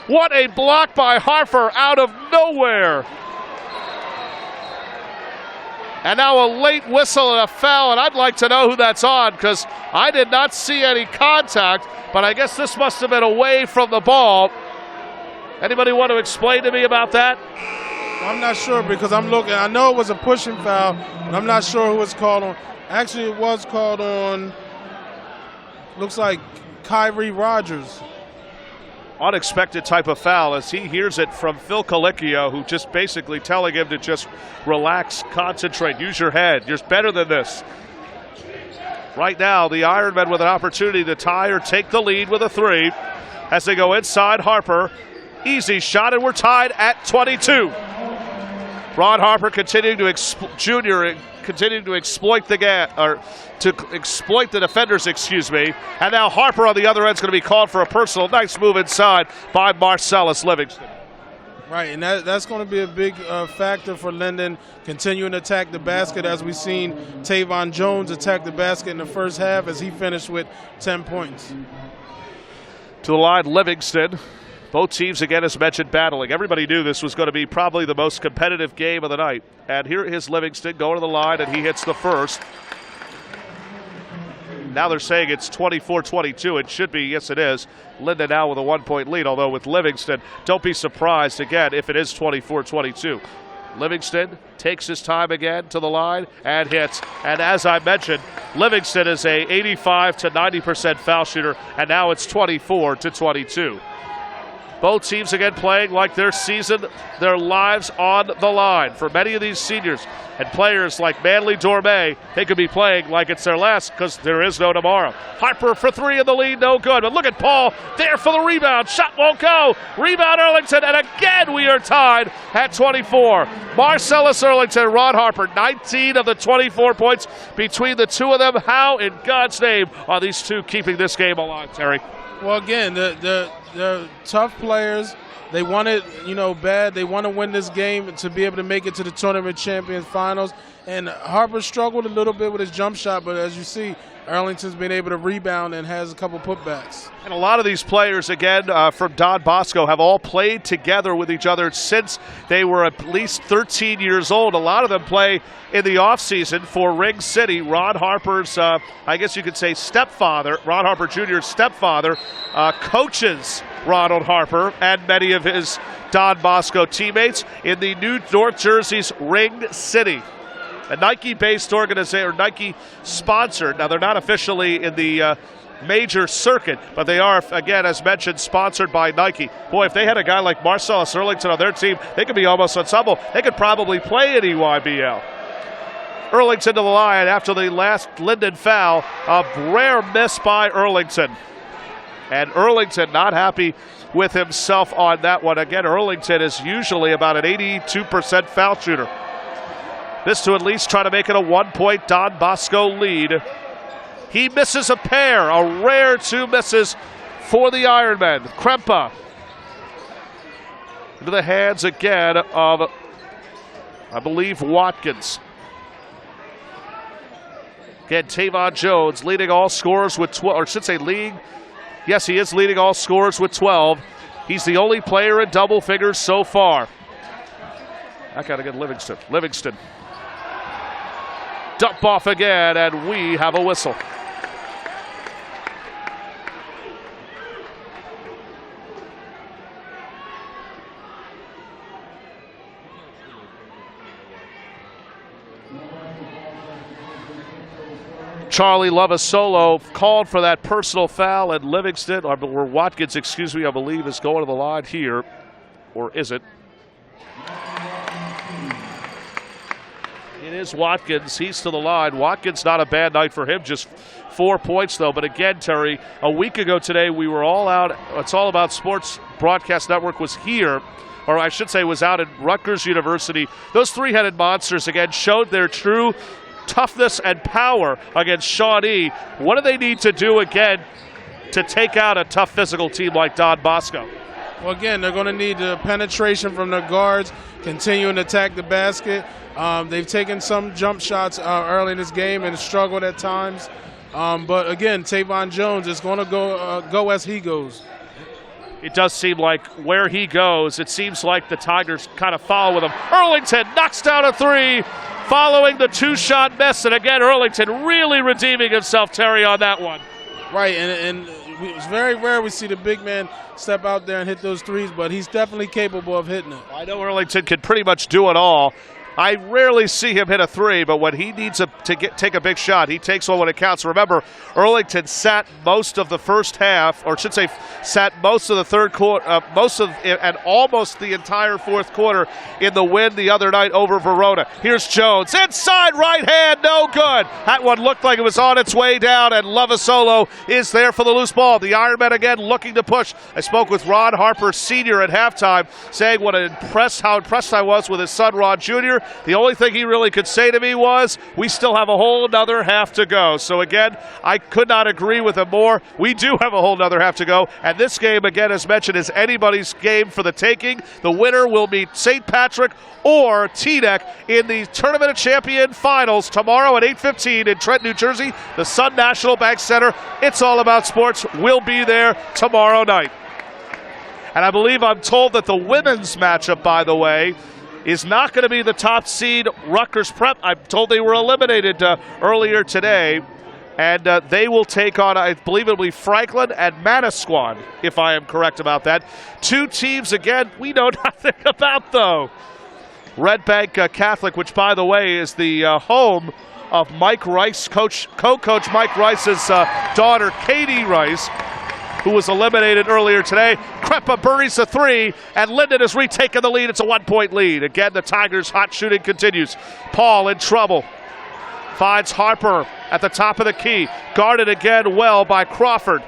What a block by Harper out of nowhere. And now a late whistle and a foul, and I'd like to know who that's on because I did not see any contact, but I guess this must have been away from the ball. Anybody want to explain to me about that? I'm not sure because I'm looking. I know it was a pushing foul, but I'm not sure who it's called on. Actually, it was called on, looks like Kyrie Rogers. Unexpected type of foul as he hears it from Phil Colicchio, who just basically telling him to just relax, concentrate, use your head. You're better than this. Right now, the Ironmen with an opportunity to tie or take the lead with a 3 as they go inside Harper. Easy shot, and we're tied at 22. Ron Harper continuing to exploit the defenders, And now Harper on the other end is going to be called for a personal. Nice move inside by Marcellus Livingston. Right, and that's going to be a big factor for Linden, continuing to attack the basket as we've seen Tavon Jones attack the basket in the first half as he finished with 10 points. To the line, Livingston. Both teams, again, as mentioned, battling. Everybody knew this was going to be probably the most competitive game of the night. And here is Livingston going to the line, and he hits the first. Now they're saying it's 24-22. It should be, yes it is. Linden now with a 1-point lead, although with Livingston, don't be surprised, again, if it is 24-22. Livingston takes his time again to the line and hits. And as I mentioned, Livingston is a 85 to 90% foul shooter, and now it's 24-22. Both teams again playing like their season, their lives on the line. For many of these seniors and players like Manley Dorme, they could be playing like it's their last because there is no tomorrow. Harper for three in the lead, no good. But look at Paul there for the rebound. Shot won't go. Rebound Earlington, and again we are tied at 24. Marcellus Earlington, Ron Harper, 19 of the 24 points between the two of them. How in God's name are these two keeping this game alive, Terry? Well, again, they're tough players. They want it, bad. They want to win this game to be able to make it to the tournament champions finals. And Harper struggled a little bit with his jump shot, but as you see, Arlington's been able to rebound and has a couple putbacks. And a lot of these players, again, from Don Bosco, have all played together with each other since they were at least 13 years old. A lot of them play in the offseason for Ring City. Ron Harper's, I guess you could say, stepfather, Ron Harper Jr.'s stepfather, coaches Ronald Harper and many of his Don Bosco teammates in the New North Jersey's Ring City. A Nike-based organization, or Nike-sponsored. Now, they're not officially in the major circuit, but they are, again, as mentioned, sponsored by Nike. Boy, if they had a guy like Marcellus Earlington on their team, they could be almost unstoppable. They could probably play in EYBL. Earlington to the line after the last Linden foul. A rare miss by Earlington. And Earlington not happy with himself on that one. Again, Earlington is usually about an 82% foul shooter. This to at least try to make it a 1-point Don Bosco lead. He misses a pair, a rare two misses for the Ironmen. Krempa into the hands again of, I believe, Watkins. Again, Tavon Jones leading all scorers with 12, or I should say leading. Yes, he is leading all scorers with 12. He's the only player in double figures so far. I got to get Livingston. Livingston. Dump off again, and we have a whistle. Charlie Lovasolo called for that personal foul, and Livingston, or Watkins, I believe, is going to the line here. Or is it? It is Watkins. He's to the line. Watkins, not a bad night for him, just 4 points, though. But again, Terry, a week ago today, we were all out. It's All About Sports Broadcast Network was here, or I should say was out at Rutgers University. Those three-headed monsters, again, showed their true toughness and power against Shawnee. What do they need to do again to take out a tough physical team like Don Bosco? Well, again, they're going to need the penetration from their guards, continuing to attack the basket. They've taken some jump shots early in this game and struggled at times. But again, Tavon Jones is going to go as he goes. It does seem like where he goes, it seems like the Tigers kind of follow with him. Earlington knocks down a three following the two-shot miss. And again, Earlington really redeeming himself, Terry, on that one. Right, and it's very rare we see the big man step out there and hit those threes, but he's definitely capable of hitting it. I know Earlington can pretty much do it all. I rarely see him hit a three, but when he needs to take a big shot, he takes one when it counts. Remember, Earlington sat most of the first half, or I should say sat most of the third quarter, and almost the entire fourth quarter in the win the other night over Verona. Here's Jones, inside right hand, no good. That one looked like it was on its way down, and Lovasolo is there for the loose ball. The Ironmen again looking to push. I spoke with Ron Harper Sr. at halftime, saying how impressed I was with his son Ron Jr. The only thing he really could say to me was, we still have a whole nother half to go. So again, I could not agree with him more. We do have a whole nother half to go. And this game, again, as mentioned, is anybody's game for the taking. The winner will meet St. Patrick or Teaneck in the Tournament of Champion Finals tomorrow at 8:15 in Trenton, New Jersey, the Sun National Bank Center. It's All About Sports. We'll be there tomorrow night. And I believe I'm told that the women's matchup, by the way, is not going to be the top seed Rutgers Prep. I'm told they were eliminated earlier today. And they will take on, I believe it will be Franklin and Manasquan, if I am correct about that. Two teams, again, we know nothing about, though. Red Bank Catholic, which, by the way, is the home of Mike Rice, co-coach Mike Rice's daughter, Katie Rice, who was eliminated earlier today. Crepa buries a three, and Linden has retaken the lead. It's a 1-point lead. Again, the Tigers' hot shooting continues. Paul in trouble. Finds Harper at the top of the key. Guarded again well by Crawford.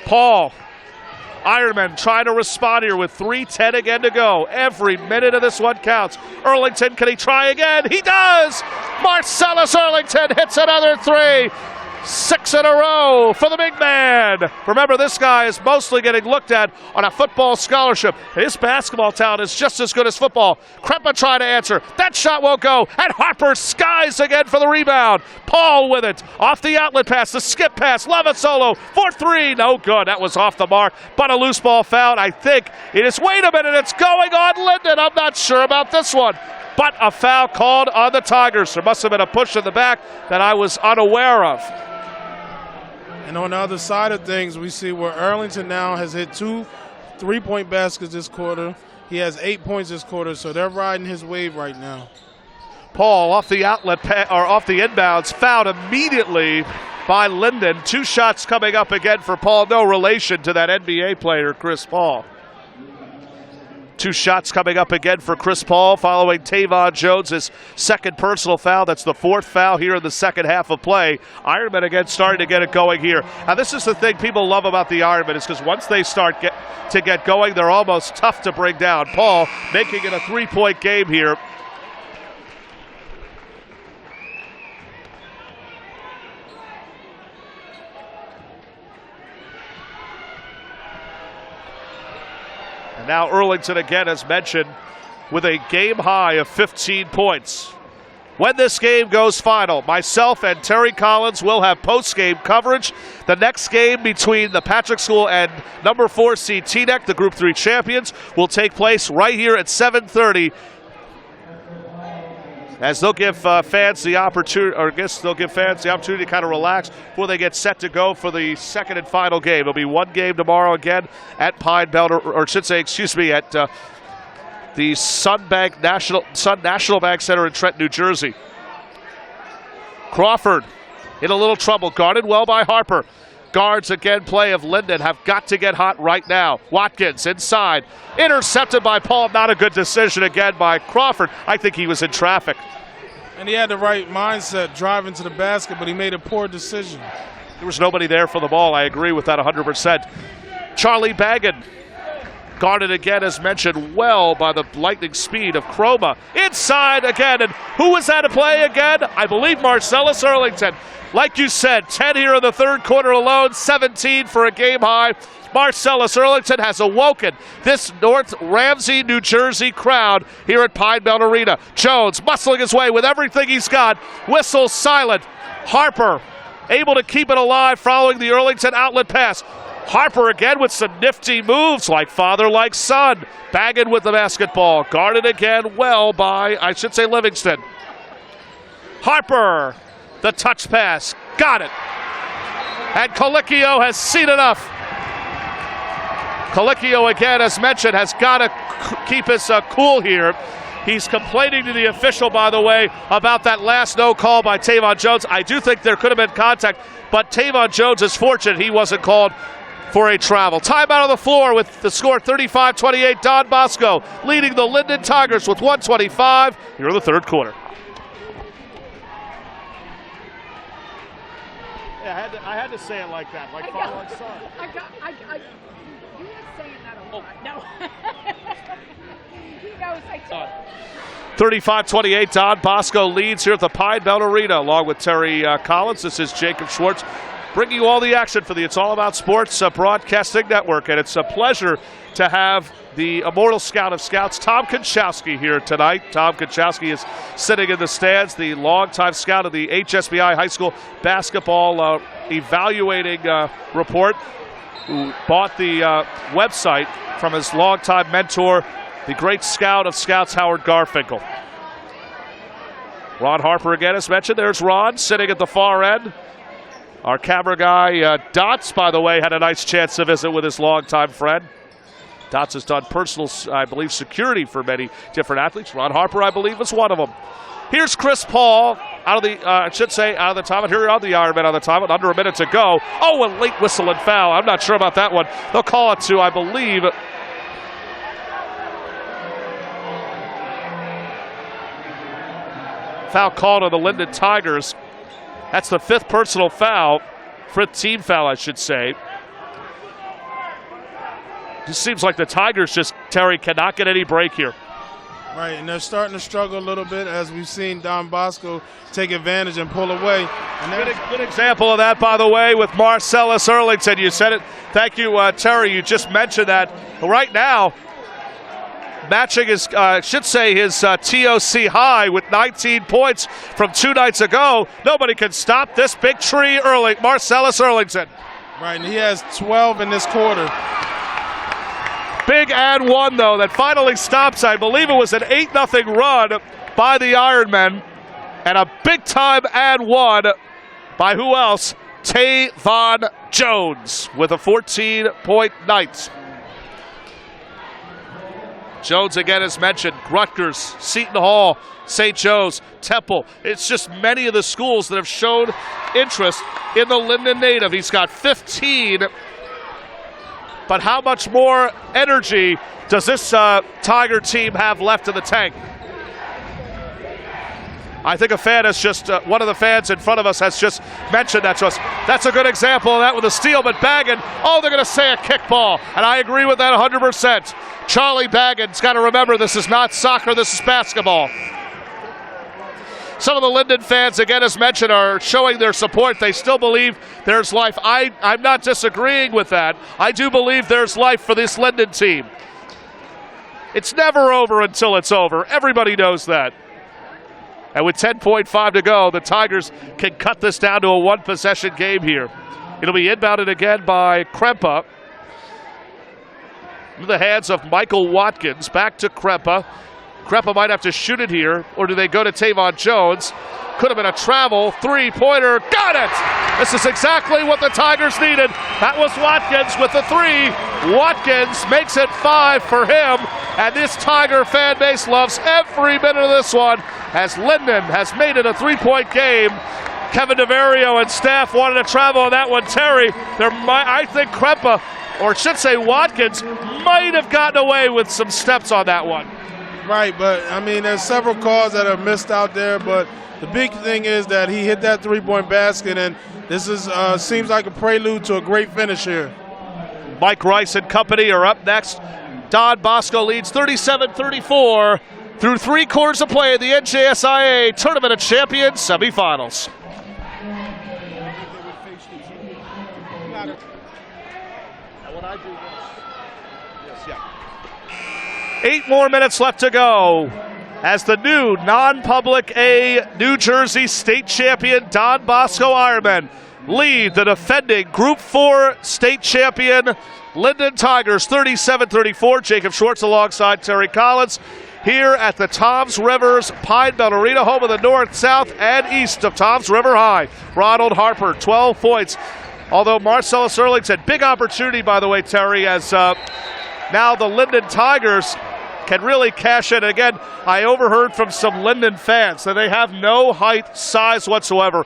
Paul, Ironman trying to respond here with 3:10 again to go. Every minute of this one counts. Earlington, can he try again? He does! Marcellus Earlington hits another three. 6 in a row for the big man. Remember, this guy is mostly getting looked at on a football scholarship. His basketball talent is just as good as football. Crepa trying to answer. That shot won't go. And Harper skies again for the rebound. Paul with it. Off the outlet pass, the skip pass. Lavasolo for three. No good. That was off the mark. But a loose ball foul. I think it is. Wait a minute. It's going on Linden. I'm not sure about this one. But a foul called on the Tigers. There must have been a push in the back that I was unaware of. And on the other side of things, we see where Earlington now has hit 2 3-point baskets this quarter. He has 8 points this quarter, so they're riding his wave right now. Paul off the outlet or off the inbounds, fouled immediately by Linden. 2 shots coming up again for Paul. No relation to that NBA player, Chris Paul. 2 shots coming up again for Chris Paul following Tavon Jones' second personal foul. That's the 4th foul here in the second half of play. Ironman again starting to get it going here. Now this is the thing people love about the Ironman is because once they start to get going, they're almost tough to bring down. Paul making it a 3-point game here. Now Earlington again, as mentioned, with a game high of 15 points. When this game goes final, myself and Terry Collins will have post-game coverage. The next game between the Patrick School and number 4 seed TNEC, the Group 3 champions, will take place right here at 7:30. As they'll give fans the opportunity, or I guess they'll give fans the opportunity to kind of relax before they get set to go for the second and final game. It'll be one game tomorrow again at Pine Belt, or I should say, excuse me, at the Sun National Bank Center in Trenton, New Jersey. Crawford in a little trouble, guarded well by Harper. Guards again, play of Linden have got to get hot right now. Watkins inside, intercepted by Paul. Not a good decision again by Crawford. I think he was in traffic. And he had the right mindset driving to the basket, but he made a poor decision. There was nobody there for the ball. I agree with that 100%. Charlie Baggin, guarded again, as mentioned, well by the lightning speed of Chroma. Inside again, and who was that to play again? I believe Marcellus Earlington. Like you said, 10 here in the third quarter alone, 17 for a game high. Marcellus Earlington has awoken this North Ramsey, New Jersey crowd here at Pine Belt Arena. Jones muscling his way with everything he's got. Whistle silent. Harper able to keep it alive following the Earlington outlet pass. Harper again with some nifty moves like father, like son. Baggin with the basketball. Guarded again well by, I should say, Livingston. Harper, the touch pass. Got it. And Colicchio has seen enough. Colicchio again, as mentioned, has got to keep his cool here. He's complaining to the official, by the way, about that last no call by Tavon Jones. I do think there could have been contact, but Tavon Jones is fortunate he wasn't called for a travel. Timeout on the floor with the score 35-28. Don Bosco leading the Linden Tigers with 1:25 here in the third quarter. Yeah, I had to say it like that, like father, like son. You're not saying that a lot. No. He knows I told 35-28, Don Bosco leads here at the Pine Belt Arena, along with Terry Collins. This is Jacob Schwartz, bringing you all the action for the It's All About Sports Broadcasting Network. And it's a pleasure to have the immortal scout of scouts, Tom Konchowski, here tonight. Tom Konchowski is sitting in the stands, the longtime scout of the HSBI High School Basketball Evaluating Report, who bought the website from his longtime mentor, the great scout of scouts, Howard Garfinkel. Ron Harper again, as mentioned. There's Ron sitting at the far end. Our camera guy, Dots, by the way, had a nice chance to visit with his longtime friend. Dots has done personal, I believe, security for many different athletes. Ron Harper, I believe, was one of them. Here's Chris Paul out of the, out of the timeout. Here are the Ironmen on the timeout. Under a minute to go. Oh, a late whistle and foul. I'm not sure about that one. They'll call it to, I believe, foul called on the Linden Tigers. That's the 5th personal foul. 5th team foul, I should say. Just seems like the Tigers just, Terry, cannot get any break here. Right, and they're starting to struggle a little bit as we've seen Don Bosco take advantage and pull away. And good example of that, by the way, with Marcellus Earlington. You said it. Thank you, Terry. You just mentioned that. Right now, matching his, should say his TOC high with 19 points from 2 nights ago. Nobody can stop this big tree Marcellus Earlington. Right, and he has 12 in this quarter. Big and one, though, that finally stops. I believe it was an 8-0 run by the Ironmen. And a big-time and one by who else? Tavon Jones with a 14-point night. Jones, again, as mentioned, Rutgers, Seton Hall, St. Joe's, Temple. It's just many of the schools that have shown interest in the Linden native. He's got 15. But how much more energy does this Tiger team have left in the tank? I think a fan has just, one of the fans in front of us has just mentioned that to us. That's a good example of that with a steal, but Baggin, oh, they're going to say a kickball. And I agree with that 100%. Charlie Baggin's got to remember this is not soccer, this is basketball. Some of the Linden fans, again, as mentioned, are showing their support. They still believe there's life. I'm not disagreeing with that. I do believe there's life for this Linden team. It's never over until it's over. Everybody knows that. And with 10.5 to go, the Tigers can cut this down to a one-possession game here. It'll be inbounded again by Krempa. In the hands of Michael Watkins. Back to Krempa. Krempa might have to shoot it here, or do they go to Tavon Jones? Could have been a travel, 3-pointer, got it! This is exactly what the Tigers needed. That was Watkins with the 3. Watkins makes it 5 for him, and this Tiger fan base loves every minute of this one, as Linden has made it a 3-point game. Kevin DeVario and staff wanted to travel on that one. Terry, I think Krempa, or should say Watkins, might have gotten away with some steps on that one. Right, but I mean, there's several calls that are missed out there, but the big thing is that he hit that 3-point basket, and this is seems like a prelude to a great finish here. Mike Rice and company are up next. Don Bosco leads 37-34 through 3 quarters of play in the NJSIAA Tournament of Champions Semifinals. 8 more minutes left to go as the new non-public A New Jersey state champion Don Bosco Ironmen lead the defending Group 4 state champion Linden Tigers 37-34. Jacob Schwartz alongside Terry Collins here at the Toms Rivers Pine Belt Arena, home of the north, south, and east of Toms River High. Ronald Harper, 12 points. Although Marcellus Earlington, big opportunity, by the way, Terry, as now the Linden Tigers can really cash in. Again, I overheard from some Linden fans that they have no height, size whatsoever.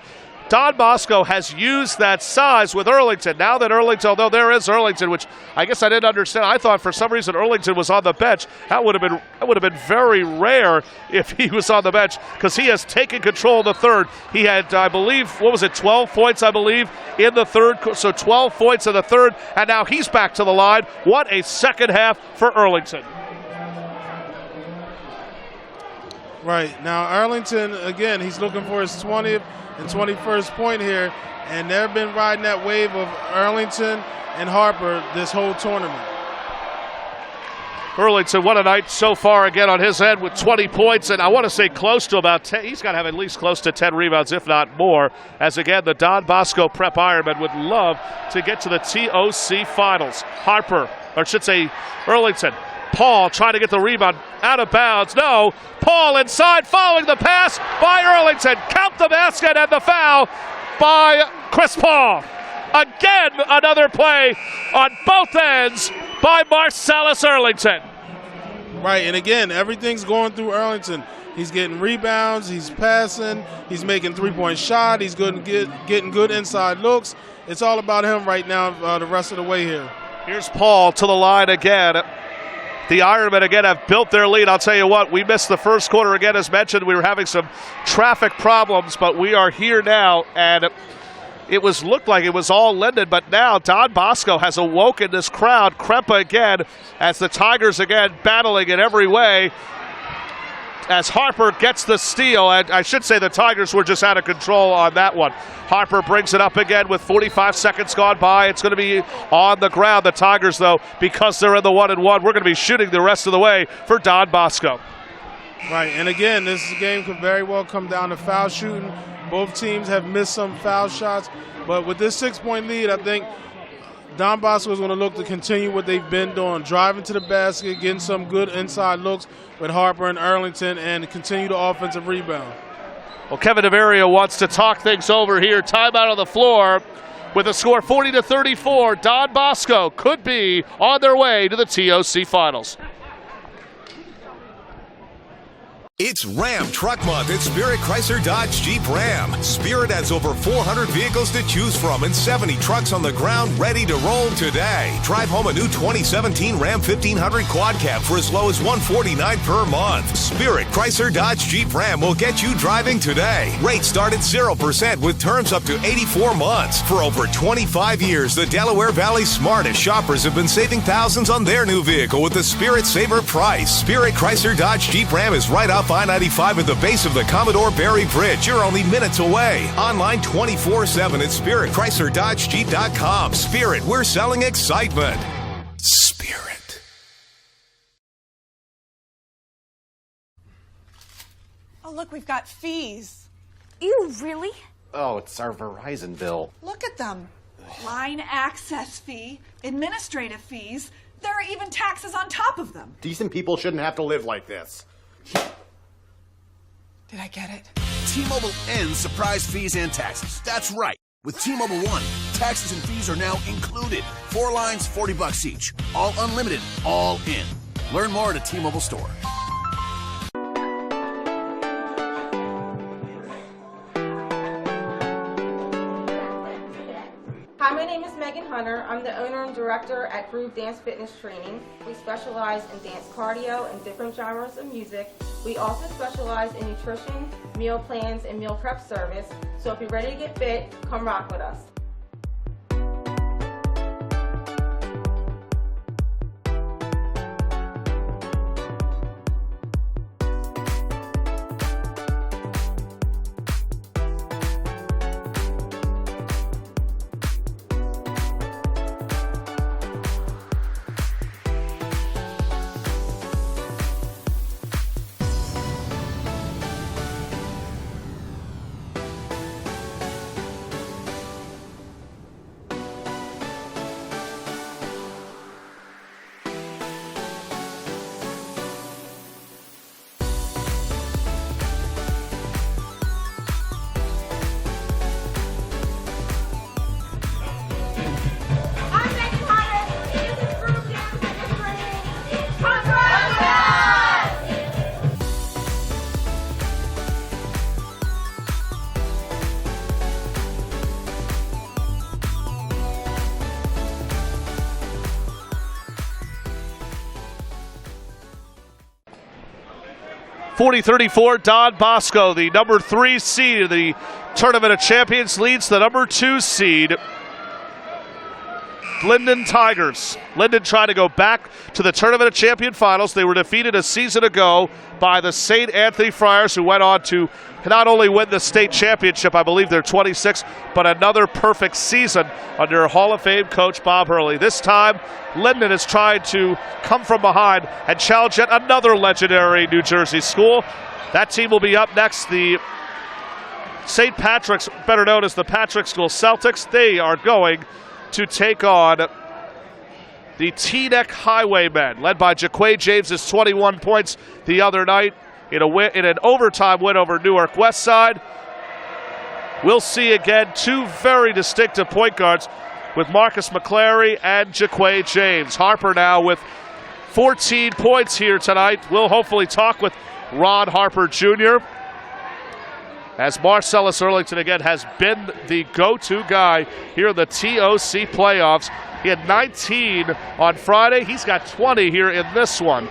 Don Bosco has used that size with Earlington. Now that Earlington, although there is Earlington, which I guess I didn't understand. I thought for some reason Earlington was on the bench. That would have been very rare if he was on the bench, because he has taken control of the third. He had, I believe, 12 points, I believe, in the third. So 12 points in the third, and now he's back to the line. What a second half for Earlington. Right, now Arlington, again, he's looking for his 20th and 21st point here, and they've been riding that wave of Arlington and Harper this whole tournament. Burlington, what a night so far again on his end with 20 points, and I want to say close to about 10. He's got to have at least close to 10 rebounds, if not more, as again the Don Bosco Prep Ironmen would love to get to the TOC Finals. Harper, or I should say Burlington. Paul trying to get the rebound out of bounds. No, Paul inside following the pass by Earlington. Count the basket and the foul by Chris Paul. Again, another play on both ends by Marcellus Earlington. Right, and again, everything's going through Earlington. He's getting rebounds, he's passing, he's making three-point shot, he's getting good inside looks. It's all about him right now the rest of the way here. Here's Paul to the line again. The Ironmen again have built their lead. I'll tell you what, we missed the first quarter again. As mentioned, we were having some traffic problems, but we are here now, and it looked like it was all Linden, but now Don Bosco has awoken this crowd. Krempa again, as the Tigers again battling in every way. As Harper gets the steal, and I should say the Tigers were just out of control on that one. Harper brings it up again with 45 seconds gone by. It's going to be on the ground. The Tigers, though, because they're in the 1-and-1, we're going to be shooting the rest of the way for Don Bosco. Right, and again, this game could very well come down to foul shooting. Both teams have missed some foul shots, but with this 6-point lead, I think Don Bosco is going to look to continue what they've been doing, driving to the basket, getting some good inside looks with Harper and Earlington, and continue the offensive rebound. Well, Kevin DeVaria wants to talk things over here. Timeout on the floor with a score 40-34. Don Bosco could be on their way to the TOC Finals. It's Ram Truck Month at Spirit Chrysler Dodge Jeep Ram. Spirit has over 400 vehicles to choose from and 70 trucks on the ground ready to roll today. Drive home a new 2017 Ram 1500 Quad Cab for as low as $149 per month. Spirit Chrysler Dodge Jeep Ram will get you driving today. Rates start at 0% with terms up to 84 months. For over 25 years, the Delaware Valley's smartest shoppers have been saving thousands on their new vehicle with the Spirit Saver price. Spirit Chrysler Dodge Jeep Ram is right off I-95 at the base of the Commodore Barry Bridge. You're only minutes away. Online 24/7 at SpiritChryslerDodgeJeep.com. Spirit, we're selling excitement. Spirit. Oh, look, we've got fees. Ew, really? Oh, it's our Verizon bill. Look at them. Line access fee, administrative fees. There are even taxes on top of them. Decent people shouldn't have to live like this. Did I get it? T-Mobile ends surprise fees and taxes. That's right. With T-Mobile One, taxes and fees are now included. 4 lines, $40 each. All unlimited, all in. Learn more at a T-Mobile store. Hi, my name is Megan Hunter. I'm the owner and director at Groove Dance Fitness Training. We specialize in dance cardio and different genres of music. We also specialize in nutrition, meal plans, and meal prep service. So if you're ready to get fit, come rock with us. I'm Megan Hunter. This is Groove Dance Fitness Training. Come rock with us! 40-34, Don Bosco, the number 3 seed of the Tournament of Champions, leads the number 2 seed. Linden Tigers. Linden trying to go back to the Tournament of Champion Finals. They were defeated a season ago by the St. Anthony Friars, who went on to not only win the state championship, I believe they're 26, but another perfect season under Hall of Fame coach Bob Hurley. This time, Linden is trying to come from behind and challenge yet another legendary New Jersey school. That team will be up next. The St. Patrick's, better known as the Patrick School Celtics, they are going to take on the Teaneck Highwaymen, led by Jaquay James's 21 points the other night in an overtime win over Newark West Side. We'll see again two very distinctive point guards with Marcus McClary and Jaquay James. Harper now with 14 points here tonight. We'll hopefully talk with Ron Harper Jr., as Marcellus Earlington again has been the go-to guy here in the TOC playoffs. He had 19 on Friday. He's got 20 here in this one.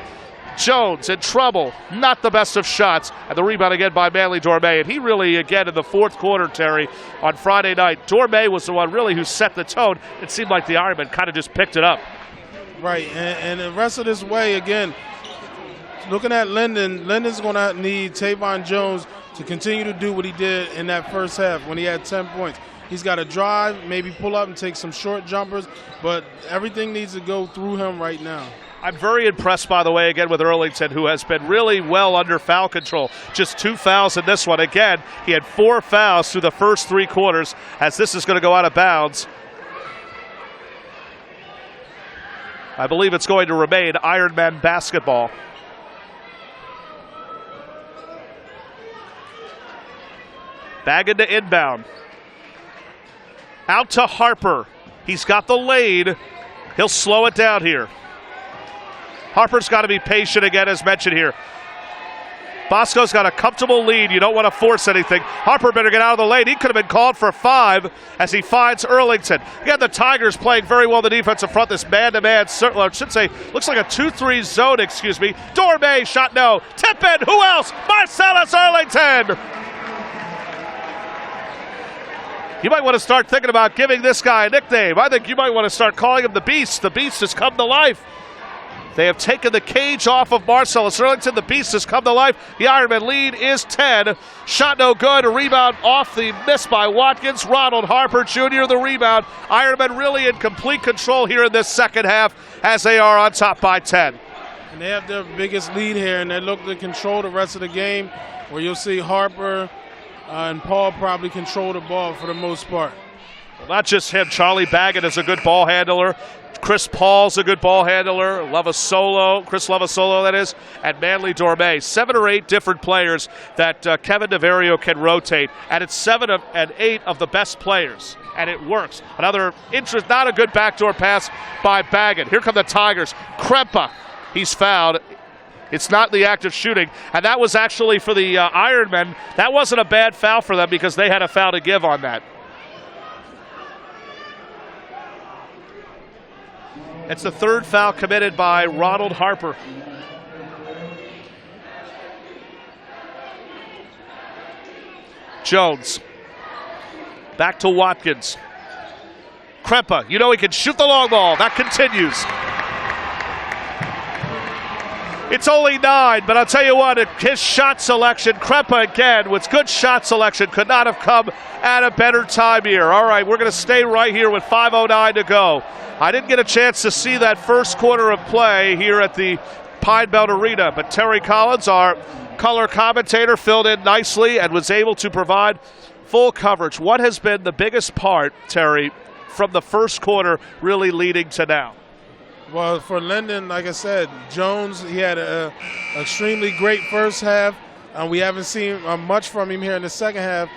Jones in trouble, not the best of shots, and the rebound again by Manly Dormay. And he really, again, in the fourth quarter, Terry, on Friday night, Dormay was the one really who set the tone. It seemed like the Ironmen kind of just picked it up. Right, and the rest of this way, again, looking at Linden, Linden's going to need Tavon Jones to continue to do what he did in that first half when he had 10 points. He's got to drive, maybe pull up and take some short jumpers, but everything needs to go through him right now. I'm very impressed, by the way, again, with Earlington, who has been really well under foul control. Just 2 fouls in this one. Again, he had 4 fouls through the first 3 quarters, as this is going to go out of bounds. I believe it's going to remain Ironman basketball. Bagging to inbound. Out to Harper. He's got the lead. He'll slow it down here. Harper's got to be patient again, as mentioned here. Bosco's got a comfortable lead. You don't want to force anything. Harper better get out of the lane. He could have been called for 5 as he finds Earlington. Again, the Tigers playing very well the defensive front. This man-to-man, I should say, looks like a 2-3 zone, excuse me. Dormay, shot no. Tip in. Who else? Marcellus Earlington. You might want to start thinking about giving this guy a nickname. I think you might want to start calling him the Beast. The Beast has come to life. They have taken the cage off of Marcellus Earlington. The Beast has come to life. The Ironman lead is 10. Shot no good. A rebound off the miss by Watkins. Ronald Harper Jr. the rebound. Ironman really in complete control here in this second half as they are on top by 10. And they have their biggest lead here, and they look to control the rest of the game, where you'll see Harper and Paul probably control the ball for the most part. Well, not just him. Charlie Baggett is a good ball handler. Chris Paul's a good ball handler. Chris Lovasolo, that is, and Manly Dormay. 7 or 8 different players that Kevin DeVario can rotate, and it's 7 and 8 of the best players, and it works. Another interest, not a good backdoor pass by Baggett. Here come the Tigers. Krempa, he's fouled. It's not the act of shooting, and that was actually for the Ironmen. That wasn't a bad foul for them because they had a foul to give on that. It's the 3rd foul committed by Ronald Harper. Jones. Back to Watkins. Krempa, you know he can shoot the long ball. That continues. It's only 9, but I'll tell you what, his shot selection, Krempa again, with good shot selection, could not have come at a better time here. All right, we're going to stay right here with 5:09 to go. I didn't get a chance to see that first quarter of play here at the Pine Belt Arena, but Terry Collins, our color commentator, filled in nicely and was able to provide full coverage. What has been the biggest part, Terry, from the first quarter really leading to now? Well, for Linden, like I said, Jones, he had an extremely great first half. We haven't seen much from him here in the second half.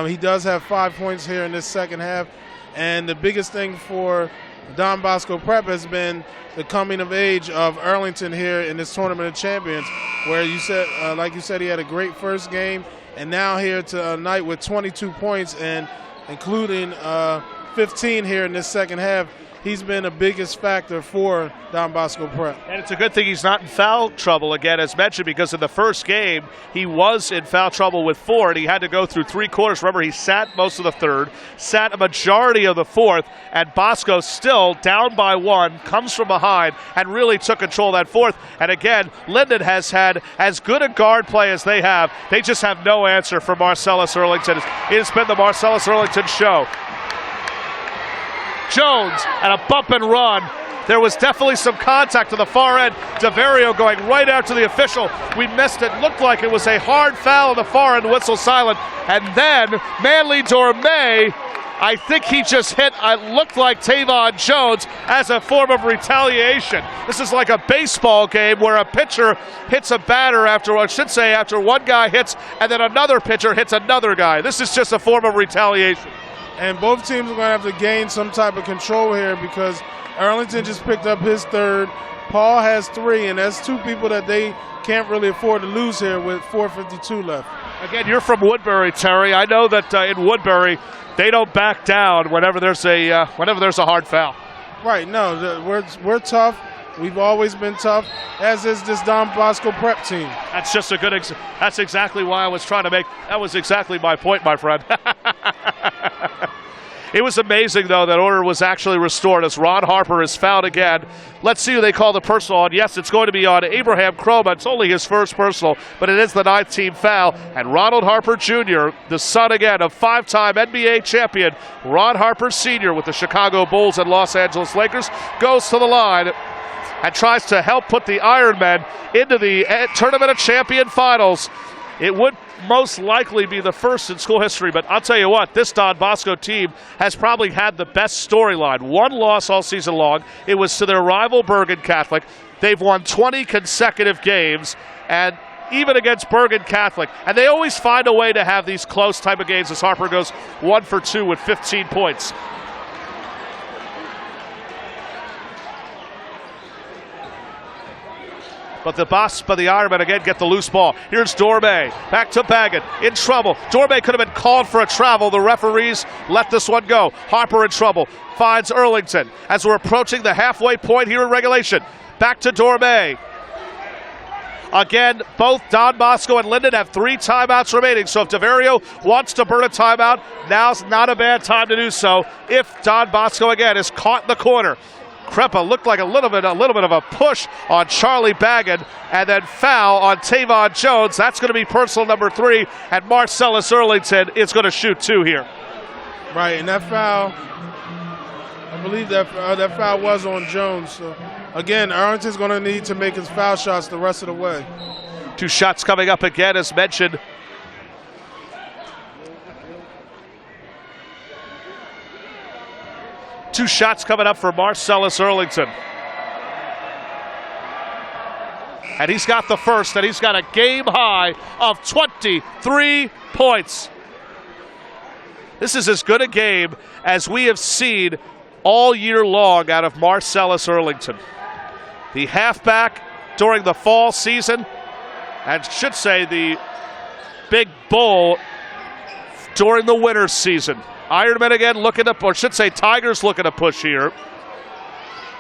He does have 5 points here in this second half. And the biggest thing for Don Bosco Prep has been the coming of age of Earlington here in this Tournament of Champions, where you said, like you said, he had a great first game, and now here tonight with 22 points and including 15 here in this second half. he's been the biggest factor for Don Bosco Prep. And it's a good thing he's not in foul trouble again, as mentioned, because in the first game, he was in foul trouble with 4, and he had to go through 3 quarters. Remember, he sat most of the third, sat a majority of the fourth, and Bosco still down by 1, comes from behind, and really took control of that fourth. And again, Linden has had as good a guard play as they have. They just have no answer for Marcellus Earlington. It has been the Marcellus Earlington show. Jones and a bump and run. There was definitely some contact to the far end. DeVario going right after the official. We missed it. Looked like it was a hard foul on the far end, whistle silent. And then Manly Dorme, I think he just hit, it looked like Tavon Jones as a form of retaliation. This is like a baseball game where a pitcher hits a batter after, I should say, after one guy hits and then another pitcher hits another guy. This is just a form of retaliation. And both teams are going to have to gain some type of control here because Arlington just picked up his third. Paul has 3, and that's 2 people that they can't really afford to lose here with 4:52 left. Again, you're from Woodbury, Terry. I know that in Woodbury they don't back down whenever there's a hard foul. Right. No, we're tough. We've always been tough, as is this Don Bosco Prep team. That's just a good. That's exactly why I was trying to make. That was exactly my point, my friend. It was amazing, though, that order was actually restored as Ron Harper is fouled again. Let's see who they call the personal on. Yes, it's going to be on Abraham Chroma. It's only his first personal, but it is the 9th team foul. And Ronald Harper Jr., the son again of 5-time NBA champion Ron Harper Sr. with the Chicago Bulls and Los Angeles Lakers, goes to the line and tries to help put the Ironmen into the Tournament of Champion Finals. It would most likely be the first in school history, but I'll tell you what, this Don Bosco team has probably had the best storyline. 1 loss all season long. It was to their rival Bergen Catholic. They've won 20 consecutive games, and even against Bergen Catholic. And they always find a way to have these close type of games as Harper goes 1 for 2 with 15 points. But the Ironmen again get the loose ball. Here's Dorme, back to Baggett, in trouble. Dorme could have been called for a travel. The referees let this one go. Harper in trouble, finds Earlington as we're approaching the halfway point here in regulation. Back to Dorme. Again, both Don Bosco and Linden have 3 timeouts remaining, so if DeVario wants to burn a timeout, now's not a bad time to do so if Don Bosco again is caught in the corner. Krepa looked like a little bit of a push on Charlie Baggett, and then foul on Tavon Jones. That's going to be personal number 3, and Marcellus Earlington is going to shoot 2 here. Right, and that foul, I believe that foul was on Jones. So again, Arlington's going to need to make his foul shots the rest of the way. 2 shots coming up again, as mentioned. Two shots coming up for Marcellus Earlington. And he's got the first, and he's got a game high of 23 points. This is as good a game as we have seen all year long out of Marcellus Earlington. The halfback during the fall season, and should say the big bull during the winter season. Ironmen again looking to, or should say Tigers looking to push here.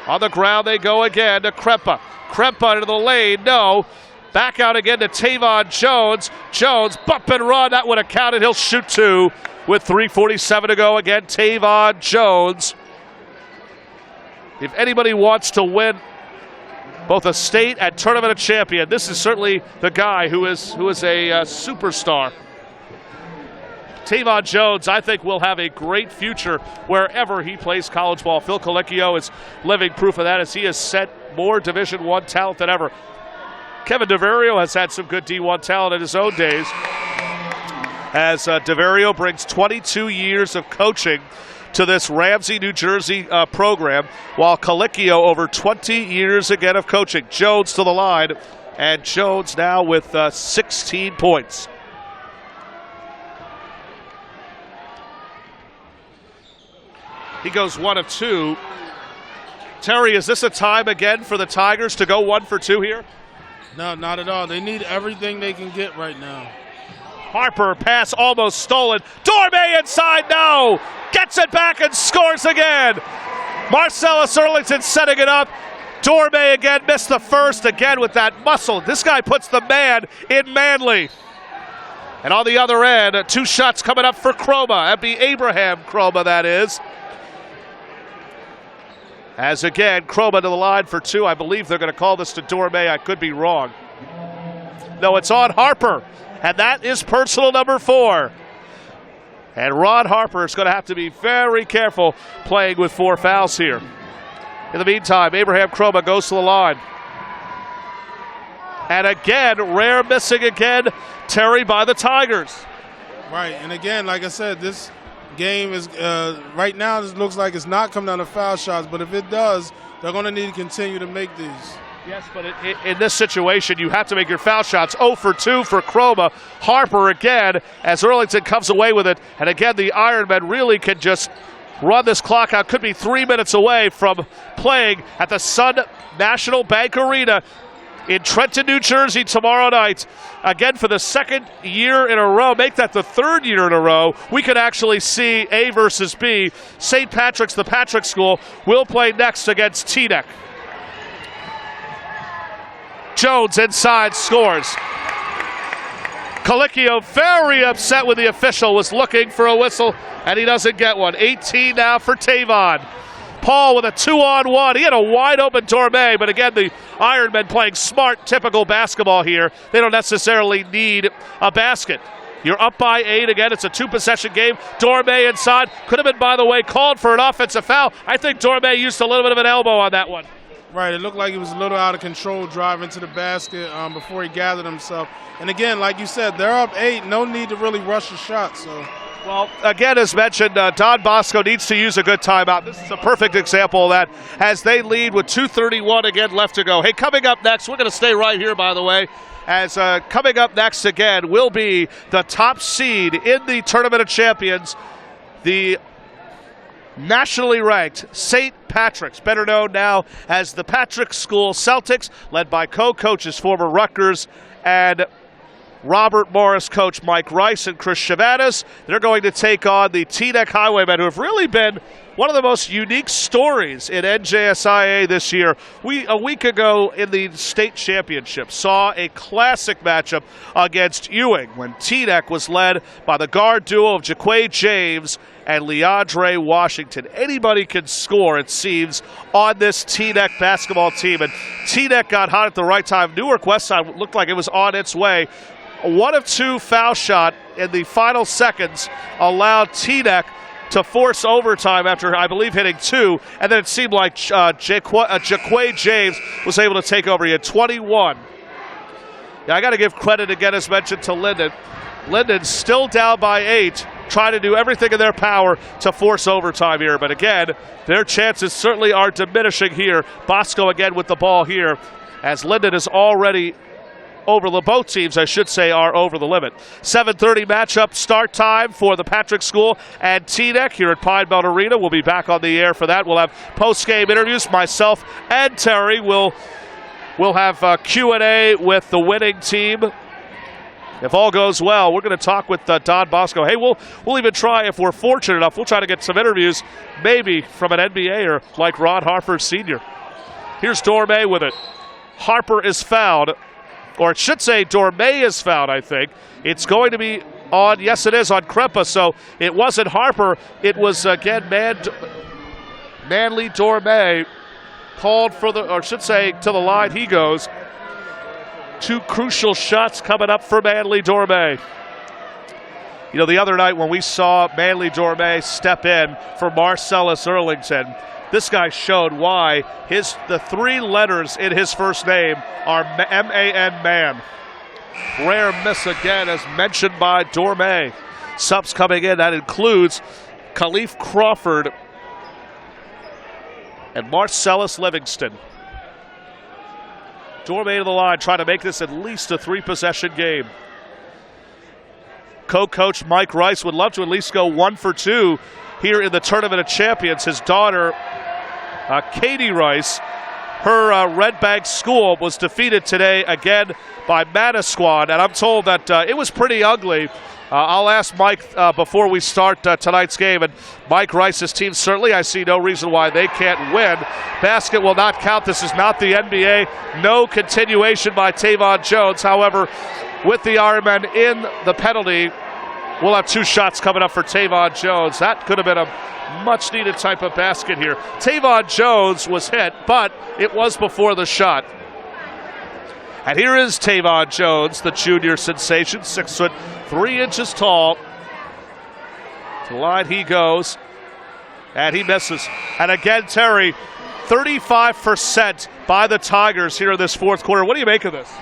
On the ground they go again to Krepa. Krepa into the lane, no. Back out again to Tavon Jones. Jones, bump and run, that would have counted. He'll shoot 2 with 3:47 to go. Again, Tavon Jones. If anybody wants to win both a state and tournament of champion, this is certainly the guy who is a superstar. Tavon Jones, I think, will have a great future wherever he plays college ball. Phil Colicchio is living proof of that as he has set more Division I talent than ever. Kevin DeVario has had some good D1 talent in his own days, as DeVario brings 22 years of coaching to this Ramsey, New Jersey program, while Colicchio over 20 years again of coaching. Jones to the line, and Jones now with 16 points. He goes 1 of 2. Terry, is this a time again for the Tigers to go 1 for 2 here? No, not at all. They need everything they can get right now. Harper, pass almost stolen. Dorme inside, no! Gets it back and scores again! Marcellus Earlington setting it up. Dorme again missed the first, again with that muscle. This guy puts the man in Manly. And on the other end, 2 shots coming up for Chroma. That'd be Abraham Chroma, that is. As again, Chroma to the line for 2. I believe they're going to call this to Dorme. I could be wrong. No, it's on Harper. And that is personal number 4. And Ron Harper is going to have to be very careful playing with 4 fouls here. In the meantime, Abraham Chroma goes to the line. And again, rare missing again, Terry, by the Tigers. Right, and again, like I said, this game is, right now, this looks like it's not coming down to foul shots, but if it does, they're going to need to continue to make these. Yes, but in this situation, you have to make your foul shots. 0 for 2 for Chroma. Harper again, as Earlington comes away with it. And again, the Ironmen really can just run this clock out. Could be 3 minutes away from playing at the Sun National Bank Arena in Trenton, New Jersey tomorrow night. Again, for the 2nd year in a row, make that the 3rd year in a row, we could actually see A versus B. St. Patrick's, the Patrick School, will play next against Teaneck. Jones inside scores. Colicchio very upset with the official, was looking for a whistle, and he doesn't get one. 18 now for Tavon. Paul with a 2-on-1. He had a wide-open Dorme, but again, the Ironmen playing smart, typical basketball here. They don't necessarily need a basket. You're up by 8 again. It's a 2-possession game. Dorme inside. Could have been, by the way, called for an offensive foul. I think Dorme used a little bit of an elbow on that one. Right, it looked like he was a little out of control driving to the basket before he gathered himself. And again, like you said, they're up 8. No need to really rush a shot. So, well, again, as mentioned, Don Bosco needs to use a good timeout. This is a perfect example of that as they lead with 2:31 again left to go. Hey, coming up next, we're going to stay right here, by the way, as coming up next again will be the top seed in the Tournament of Champions, the nationally ranked St. Patrick's, better known now as the Patrick School Celtics, led by co-coaches former Rutgers and Robert Morris coach Mike Rice and Chris Chavadas. They're going to take on the Teaneck Highwaymen, who have really been one of the most unique stories in NJSIAA this year. A week ago in the state championship, saw a classic matchup against Ewing when Teaneck was led by the guard duo of Jaquay James and Leandre Washington. Anybody can score, it seems, on this Teaneck basketball team. And Teaneck got hot at the right time. Newark Westside looked like it was on its way. 1 of 2 foul shot in the final seconds allowed Teaneck to force overtime after, I believe, hitting 2. And then it seemed like Jaquay James was able to take over. He had 21. Yeah, I got to give credit again, as mentioned, to Linden. Linden still down by 8, trying to do everything in their power to force overtime here. But again, their chances certainly are diminishing here. Bosco again with the ball here, as Linden is already over the, both teams, I should say, are over the limit. 7:30 matchup start time for the Patrick School and Teaneck here at Pine Belt Arena. We'll be back on the air for that. We'll have post-game interviews. Myself and Terry will have Q&A with the winning team. If all goes well, we're going to talk with Don Bosco. Hey, we'll even try, if we're fortunate enough, we'll try to get some interviews, maybe from an NBAer like Ron Harper Sr. Here's Dorme with it. Harper is fouled, or it should say Dorme is fouled, I think. It's going to be on, yes it is, on Krempa, so it wasn't Harper. It was, again, Manly Dorme called for the, or should say, to the line he goes. 2 crucial shots coming up for Manly Dorme. You know, the other night when we saw Manly Dorme step in for Marcellus Earlington, this guy showed why the 3 letters in his first name are M-A-N, man. Rare miss again, as mentioned by Dorme. Subs coming in, that includes Khalif Crawford and Marcellus Livingston. Dorme to the line, trying to make this at least a 3-possession game. Co-coach Mike Rice would love to at least go 1 for 2 here in the Tournament of Champions. His daughter, Katie Rice, her Red Bank school was defeated today again by Manasquan, and I'm told that it was pretty ugly. I'll ask Mike before we start tonight's game, and Mike Rice's team, certainly I see no reason why they can't win. Basket will not count. This is not the NBA. No continuation by Tavon Jones. However, with the Ironmen in the penalty, we'll have 2 shots coming up for Tavon Jones. That could have been a much-needed type of basket here. Tavon Jones was hit, but it was before the shot. And here is Tavon Jones, the junior sensation, 6'3" tall. To the line he goes, and he misses. And again, Terry, 35% by the Tigers here in this fourth quarter. What do you make of this?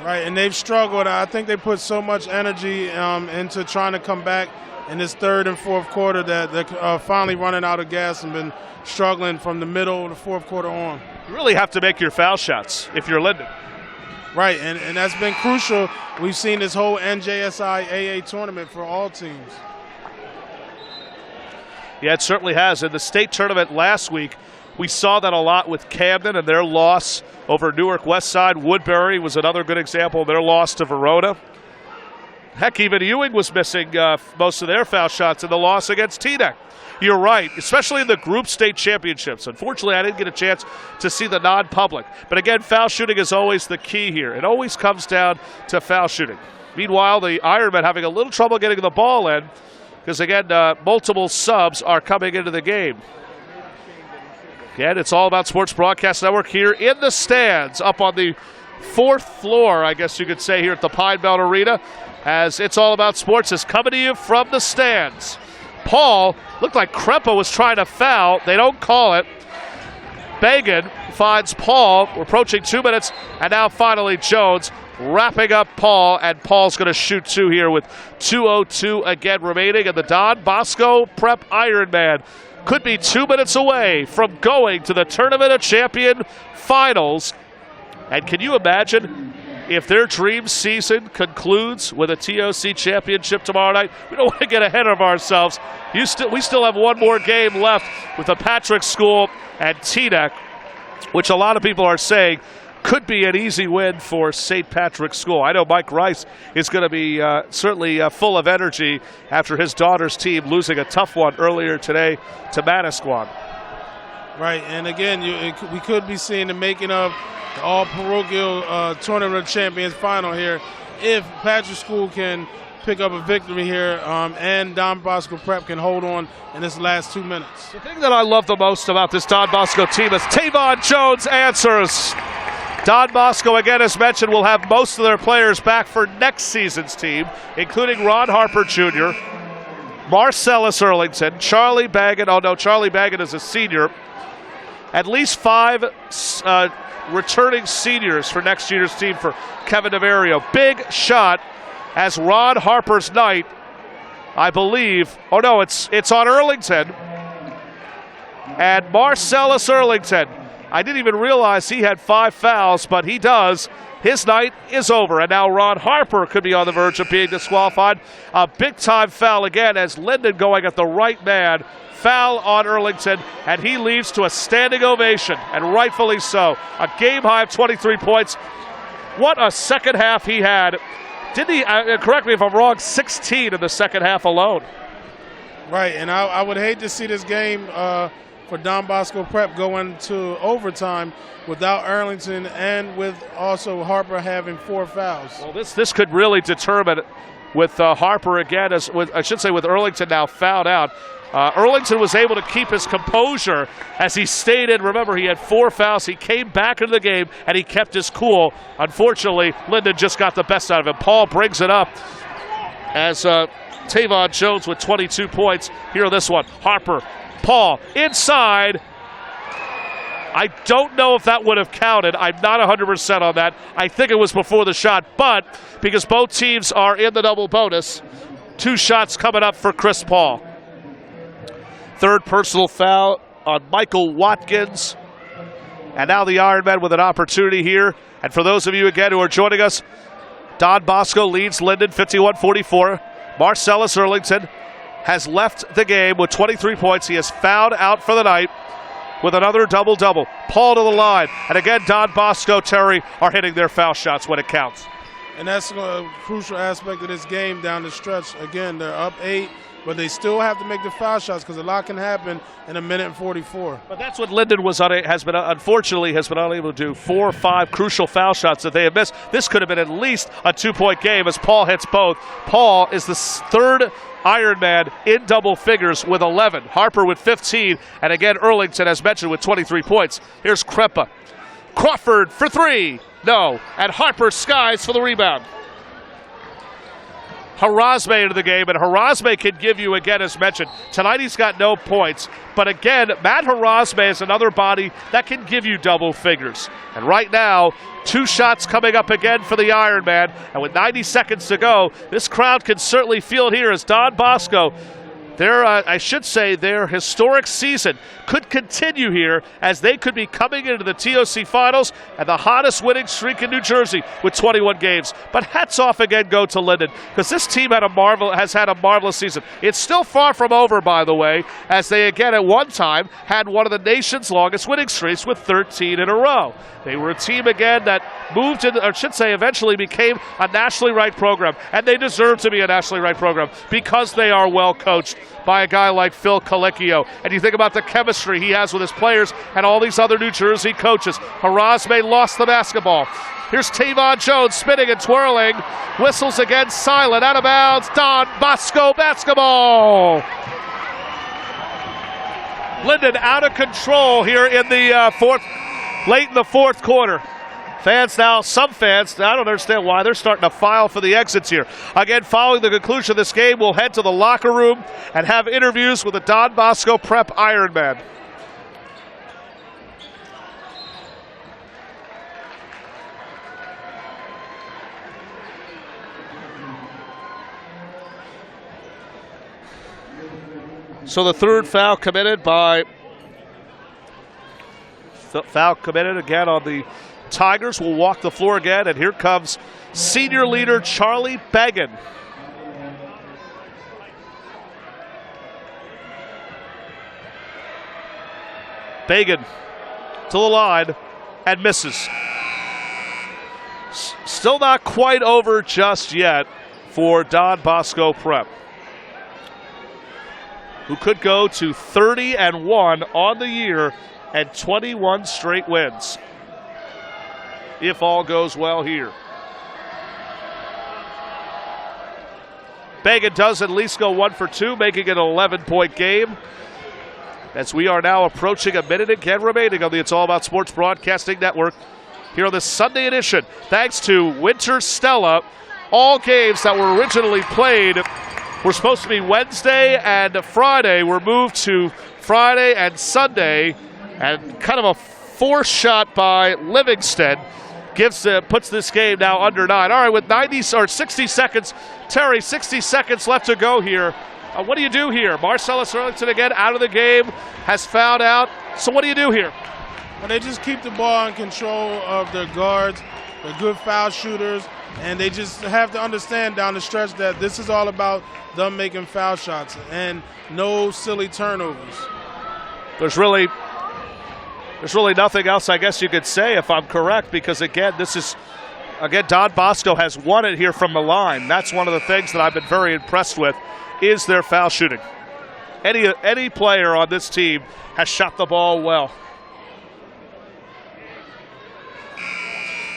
Right, and they've struggled. I think they put so much energy into trying to come back in this third and fourth quarter that they're finally running out of gas and been struggling from the middle of the fourth quarter on. You really have to make your foul shots if you're Linden. Right, and that's been crucial. We've seen this whole NJSIAA tournament for all teams. Yeah, it certainly has. In the state tournament last week, we saw that a lot with Camden and their loss over Newark Westside. Woodbury was another good example of their loss to Verona. Heck, even Ewing was missing most of their foul shots in the loss against Teaneck. You're right, especially in the group state championships. Unfortunately, I didn't get a chance to see the non-public. But again, foul shooting is always the key here. It always comes down to foul shooting. Meanwhile, the Ironmen having a little trouble getting the ball in because, again, multiple subs are coming into the game. Again, it's all about Sports Broadcast Network here in the stands, up on the 4th floor, I guess you could say, here at the Pine Belt Arena, as It's All About Sports is coming to you from the stands. Paul, looked like Krepa was trying to foul. They don't call it. Bagan finds Paul. We're approaching 2 minutes, and now finally Jones wrapping up Paul, and Paul's going to shoot 2 here with 2:02 again remaining, and the Don Bosco Prep Ironman could be 2 minutes away from going to the Tournament of Champion Finals. And can you imagine if their dream season concludes with a TOC championship tomorrow night? We don't want to get ahead of ourselves. We still have one more game left with the Patrick School and Teaneck, which a lot of people are saying could be an easy win for St. Patrick's School. I know Mike Rice is going to be certainly full of energy after his daughter's team losing a tough one earlier today to Manasquan. Right, and again, we could be seeing the making of the all-parochial Tournament of Champions final here if Patrick School can pick up a victory here and Don Bosco Prep can hold on in this last 2 minutes. The thing that I love the most about this Don Bosco team is Tavon Jones answers. Don Bosco, again, as mentioned, will have most of their players back for next season's team, including Ron Harper Jr., Marcellus Earlington, Charlie Baggett. Oh, no, Charlie Baggett is a senior. At least 5 returning seniors for next year's team for Kevin DeMario. Big shot as Ron Harper's night, I believe. Oh, no, it's on Earlington. And Marcellus Earlington. I didn't even realize he had 5 fouls, but he does. His night is over, and now Ron Harper could be on the verge of being disqualified. A big-time foul again as Linden going at the right man. Foul on Earlington, and he leads to a standing ovation, and rightfully so. A game high of 23 points. What a second half he had. Didn't he, correct me if I'm wrong, 16 in the second half alone. Right, and I would hate to see this game for Don Bosco Prep going to overtime without Earlington and with also Harper having 4 fouls. Well, this could really determine with Harper again, with Earlington now fouled out. Earlington was able to keep his composure as he stayed in. Remember, he had 4 fouls. He came back into the game, and he kept his cool. Unfortunately, Linden just got the best out of him. Paul brings it up as Tavon Jones with 22 points. Here on this one, Harper, Paul, inside. I don't know if that would have counted. I'm not 100% on that. I think it was before the shot, but because both teams are in the double bonus, 2 shots coming up for Chris Paul. 3rd personal foul on Michael Watkins. And now the Ironmen with an opportunity here. And for those of you, again, who are joining us, Don Bosco leads Linden 51-44. Marcellus Earlington has left the game with 23 points. He has fouled out for the night with another double-double. Paul to the line. And again, Don Bosco, Terry, are hitting their foul shots when it counts. And that's a crucial aspect of this game down the stretch. Again, they're up 8, but they still have to make the foul shots because a lot can happen in a minute and 44. But that's what Linden unfortunately has been unable to do. 4 or 5 crucial foul shots that they have missed. This could have been at least a 2-point game as Paul hits both. Paul is the third Ironman in double figures with 11. Harper with 15, and again Erlington, as mentioned, with 23 points. Here's Krepa. Crawford for 3. No. And Harper skies for the rebound. Harazme into the game, and Harazme can give you, again, as mentioned, tonight he's got no points, but again, Matt Harazme is another body that can give you double figures. And right now, 2 shots coming up again for the Ironman, and with 90 seconds to go, this crowd can certainly feel it here as Don Bosco, their historic season could continue here as they could be coming into the TOC Finals and the hottest winning streak in New Jersey with 21 games. But hats off again go to Linden because this team has had a marvelous season. It's still far from over, by the way, as they again at one time had one of the nation's longest winning streaks with 13 in a row. They were a team again that moved in, or should say eventually became a nationally ranked program, and they deserve to be a nationally ranked program because they are well coached by a guy like Phil Colicchio. And you think about the chemistry he has with his players and all these other New Jersey coaches. Harazme lost the basketball. Here's Tavon Jones spinning and twirling. Whistles again, silent, out of bounds. Don Bosco basketball. Linden out of control here in the late in the fourth quarter. Fans now, some fans, I don't understand why, they're starting to file for the exits here. Again, following the conclusion of this game, we'll head to the locker room and have interviews with the Don Bosco Prep Ironman. So the third foul committed again on the Tigers. Will walk the floor again, and here comes senior leader Charlie Began. Began to the line and misses. Still not quite over just yet for Don Bosco Prep, who could go to 30-1 on the year and 21 straight wins, if all goes well here. Began does at least go 1 for 2, making it an 11-point game. As we are now approaching a minute again remaining on the It's All About Sports Broadcasting Network here on this Sunday edition. Thanks to Winter Stella, all games that were originally played were supposed to be Wednesday and Friday were moved to Friday and Sunday, and kind of a forced shot by Livingston puts this game now under 9. All right, with 60 seconds, Terry, 60 seconds left to go here. What do you do here? Marcellus Erlington again out of the game, has fouled out. So what do you do here? Well, they just keep the ball in control of their guards. They're good foul shooters, and they just have to understand down the stretch that this is all about them making foul shots and no silly turnovers. There's really nothing else I guess you could say if I'm correct, because again, Don Bosco has won it here from the line. That's one of the things that I've been very impressed with is their foul shooting. Any player on this team has shot the ball well.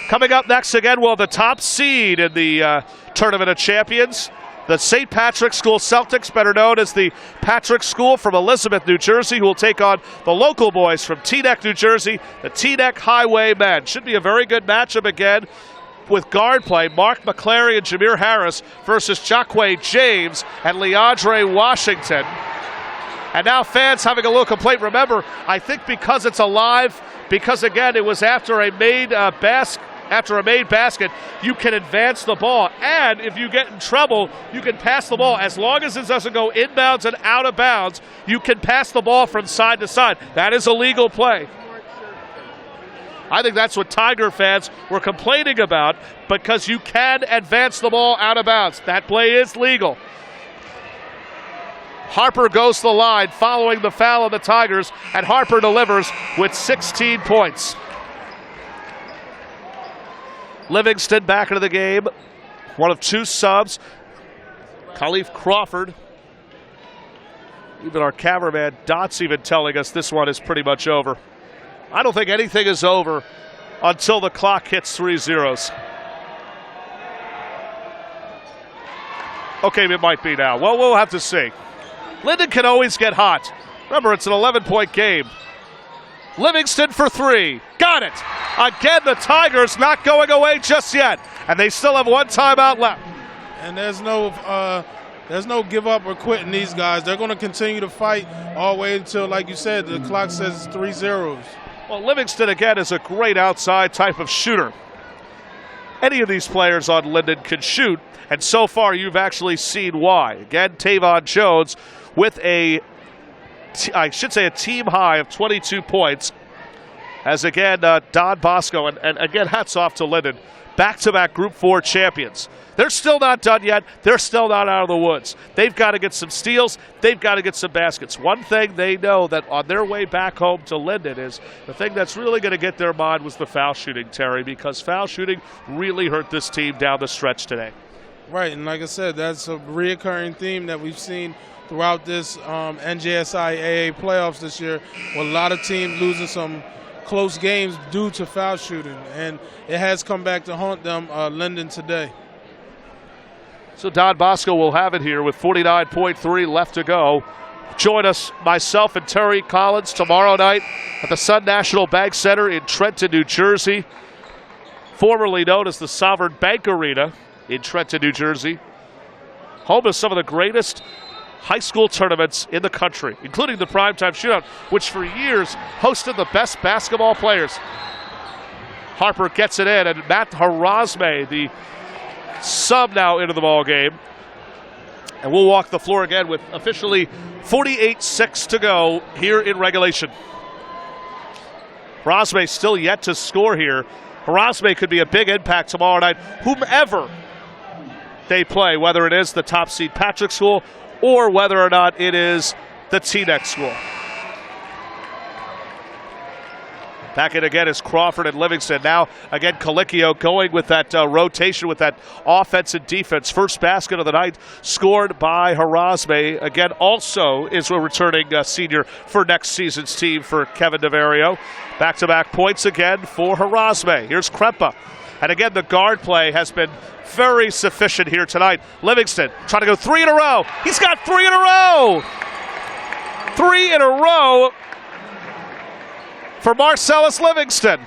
Coming up next again, well, the top seed in the Tournament of Champions, the St. Patrick's School Celtics, better known as the Patrick School from Elizabeth, New Jersey, who will take on the local boys from Teaneck, New Jersey, the Teaneck Highwaymen. Should be a very good matchup again with guard play. Mark McClary and Jameer Harris versus Jacquay James and Leandre Washington. And now fans having a little complaint. Remember, I think because it's alive, because again it was after a made basket, you can advance the ball. And if you get in trouble, you can pass the ball. As long as it doesn't go inbounds and out of bounds, you can pass the ball from side to side. That is a legal play. I think that's what Tiger fans were complaining about, because you can advance the ball out of bounds. That play is legal. Harper goes to the line following the foul of the Tigers, and Harper delivers with 16 points. Livingston back into the game. One of two subs. Khalif Crawford. Even our cameraman Dot's even telling us this one is pretty much over. I don't think anything is over until the clock hits 3 zeros. Okay, it might be now. Well, we'll have to see. Linden can always get hot. Remember, it's an 11-point game. Livingston for 3. Got it. Again, the Tigers not going away just yet. And they still have one timeout left. And there's no give up or quit in these guys. They're going to continue to fight all the way until, like you said, the clock says 3 zeros. Well, Livingston, again, is a great outside type of shooter. Any of these players on Linden can shoot, and so far you've actually seen why. Again, Tavon Jones with a team high of 22 points. As again, Don Bosco, and again, hats off to Linden. Back-to-back Group 4 champions. They're still not done yet. They're still not out of the woods. They've got to get some steals. They've got to get some baskets. One thing they know that on their way back home to Linden is the thing that's really going to get their mind was the foul shooting, Terry, because foul shooting really hurt this team down the stretch today. Right, and like I said, that's a reoccurring theme that we've seen throughout this NJSIAA playoffs this year, with a lot of teams losing some close games due to foul shooting, and it has come back to haunt them, Linden, today. So Don Bosco will have it here with 49.3 left to go. Join us, myself and Terry Collins, tomorrow night at the Sun National Bank Center in Trenton, New Jersey, formerly known as the Sovereign Bank Arena in Trenton, New Jersey. Home of some of the greatest high school tournaments in the country, including the Primetime Shootout, which for years hosted the best basketball players. Harper gets it in, and Matt Harazme, the sub, now into the ball game. And we'll walk the floor again with officially 48-6 to go here in regulation. Harazme still yet to score here. Harazme could be a big impact tomorrow night, whomever they play, whether it is the top seed Patrick School or whether or not it is the Teaneck School. Back in again is Crawford and Livingston. Now, again, Colicchio going with that rotation, with that offense and defense. First basket of the night scored by Harazme. Again, also is a returning senior for next season's team for Kevin DeVario. Back-to-back points again for Harazme. Here's Krempa. And again, the guard play has been very sufficient here tonight. Livingston trying to go 3 in a row. He's got 3 in a row. 3 in a row for Marcellus Livingston.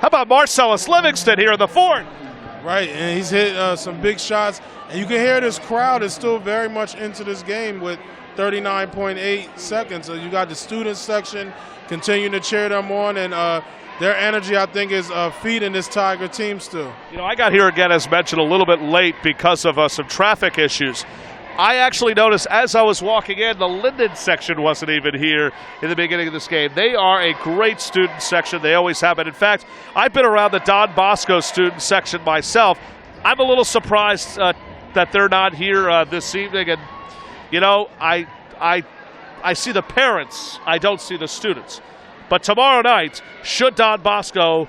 How about Marcellus Livingston here in the fourth? Right, and he's hit some big shots. And you can hear this crowd is still very much into this game with 39.8 seconds. So you got the student section continuing to cheer them on, and their energy, I think, is feeding this Tiger team still. You know, I got here again, as mentioned, a little bit late because of some traffic issues. I actually noticed as I was walking in, the Linden section wasn't even here in the beginning of this game. They are a great student section. They always have been. In fact, I've been around the Don Bosco student section myself. I'm a little surprised that they're not here this evening. And, you know, I see the parents. I don't see the students. But tomorrow night, should Don Bosco